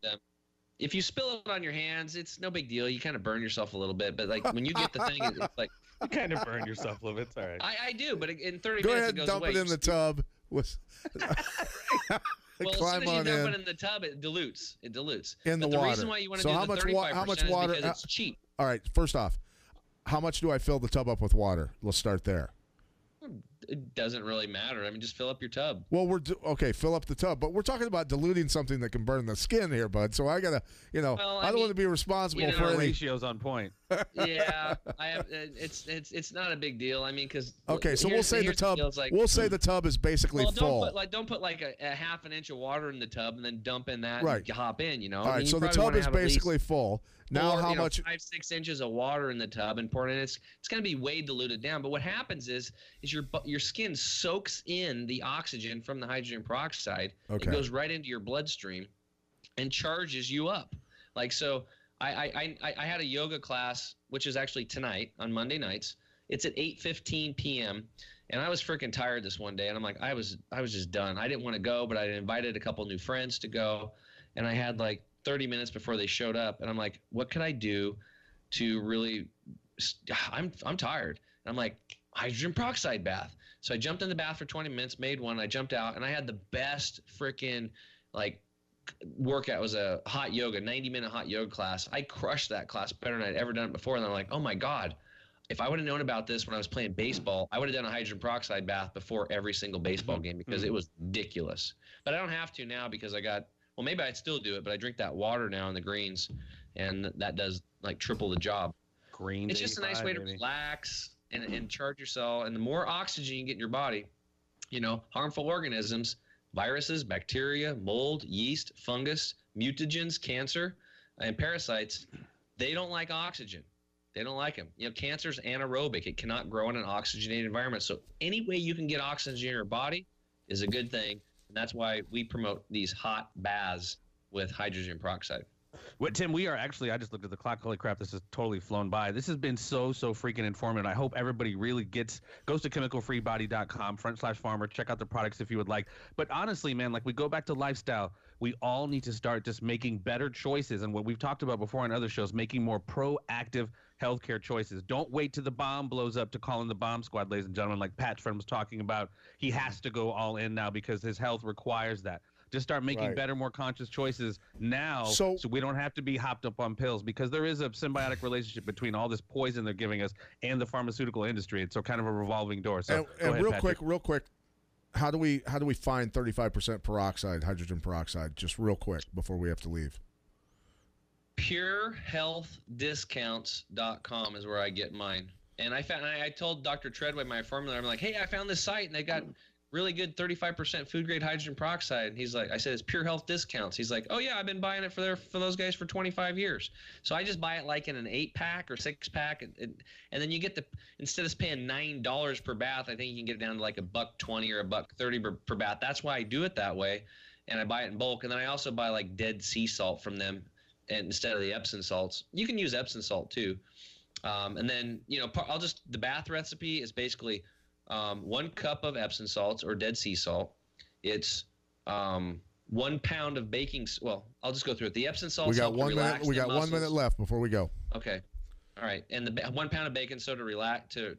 if you spill it on your hands, it's no big deal. You kind of burn yourself a little bit. But like when you get the thing, it's like you kind of burn yourself a little bit. It's all right. I do, but in 30 Go minutes ahead, it goes dump away. it in the tub. Well, Climb as soon as you on dump in. it in the tub, it dilutes. It dilutes. In the but the water. reason why you want to So do how the much 35% how much is water? because it's cheap. All right. First off, how much do I fill the tub up with water? Let's start there. It doesn't really matter. I mean, just fill up your tub. Well, okay, fill up the tub, but we're talking about diluting something that can burn the skin here, bud. So I gotta, Well, I don't want to be responsible for Our any ratios on point. Yeah, I have. It's not a big deal. I mean, because okay, so we'll say the tub. We'll say the tub is basically full. Don't put like a half an inch of water in the tub and then dump in that Right. and hop in. You know. All right, I mean, so you the probably tub wanna is have at least basically full. Now, how much? 5-6 inches of water in the tub and pour it in. It's going to be way diluted down. But what happens is your skin soaks in the oxygen from the hydrogen peroxide. Okay. It goes right into your bloodstream and charges you up. Like so, I had a yoga class, which is actually tonight on Monday nights. It's at 8:15 p.m. And I was freaking tired this one day, and I'm like, I was just done. I didn't want to go, but I invited a couple new friends to go, and I had like 30 minutes before they showed up, and I'm like, what could I do to really I'm tired. And I'm like, hydrogen peroxide bath. So I jumped in the bath for 20 minutes, made one, I jumped out, and I had the best freaking like workout. It was a hot yoga, 90-minute hot yoga class. I crushed that class better than I'd ever done it before. And I'm like, oh my God, if I would have known about this when I was playing baseball, I would have done a hydrogen peroxide bath before every single baseball game because it was ridiculous. But I don't have to now because well, maybe I'd still do it, but I drink that water now in the greens, and that does like triple the job. Green. It's just a nice way to relax and charge yourself. And the more oxygen you get in your body, harmful organisms, viruses, bacteria, mold, yeast, fungus, mutagens, cancer, and parasites, they don't like oxygen. They don't like them. Cancer's anaerobic. It cannot grow in an oxygenated environment. So any way you can get oxygen in your body is a good thing. And that's why we promote these hot baths with hydrogen peroxide. What, Tim, we are actually, I just looked at the clock. Holy crap, this has totally flown by. This has been so freaking informative. I hope everybody really goes to chemicalfreebody.com/farmer. Check out the products if you would like. But honestly, man, like we go back to lifestyle, we all need to start just making better choices. And what we've talked about before on other shows, making more proactive healthcare choices. Don't wait till the bomb blows up to call in the bomb squad, ladies and gentlemen. Like Pat's friend was talking about, he has to go all in now because his health requires that. Just start making better, more conscious choices now so we don't have to be hopped up on pills, because there is a symbiotic relationship between all this poison they're giving us and the pharmaceutical industry. It's kind of a revolving door. So and real quick, how do we find 35% peroxide, hydrogen peroxide, just real quick before we have to leave? PureHealthDiscounts.com is where I get mine. And I told Dr. Treadway, my formula, I'm like, hey, I found this site and they got really good 35% food grade hydrogen peroxide. And he's like, I said, it's Pure Health Discounts. He's like, oh yeah, I've been buying it for those guys for 25 years. So I just buy it like in an 8-pack or 6-pack. And then you get instead of paying $9 per bath, I think you can get it down to like $1.20 or $1.30 per bath. That's why I do it that way. And I buy it in bulk. And then I also buy like Dead Sea salt from them, and instead of the Epsom salts. You can use Epsom salt too. And then, the bath recipe is basically 1 cup of Epsom salts or Dead Sea salt. It's 1 pound of baking. Well, I'll just go through it. The Epsom salts. We got 1 minute. We got 1 minute left before we go. Okay. All right. And the 1 pound of baking soda to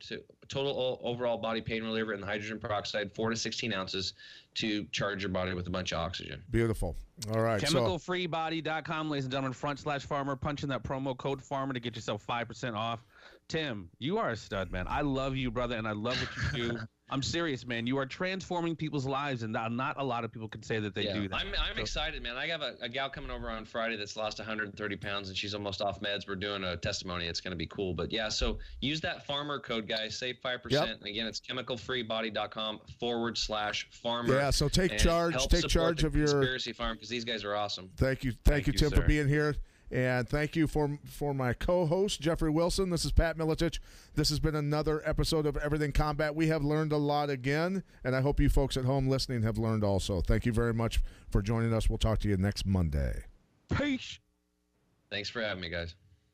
total overall body pain reliever, and the hydrogen peroxide 4 to 16 ounces to charge your body with a bunch of oxygen. Beautiful. All right. Chemicalfreebody.com, ladies and gentlemen, /farmer. Punch in that promo code farmer to get yourself 5% off. Tim, you are a stud, man. I love you, brother, and I love what you do. I'm serious, man. You are transforming people's lives, and not a lot of people can say that they do that. I'm excited, man. I have a gal coming over on Friday that's lost 130 pounds, and she's almost off meds. We're doing a testimony. It's going to be cool. But, yeah, so use that farmer code, guys. Save 5%. Yep. And, again, it's chemicalfreebody.com /farmer. Yeah, so take charge. Take charge of your Conspiracy Farm, because these guys are awesome. Thank you, Tim, for being here. And thank you for my co-host, Jeffrey Wilson. This is Pat Militich. This has been another episode of Everything Combat. We have learned a lot again, and I hope you folks at home listening have learned also. Thank you very much for joining us. We'll talk to you next Monday. Peace. Thanks for having me, guys.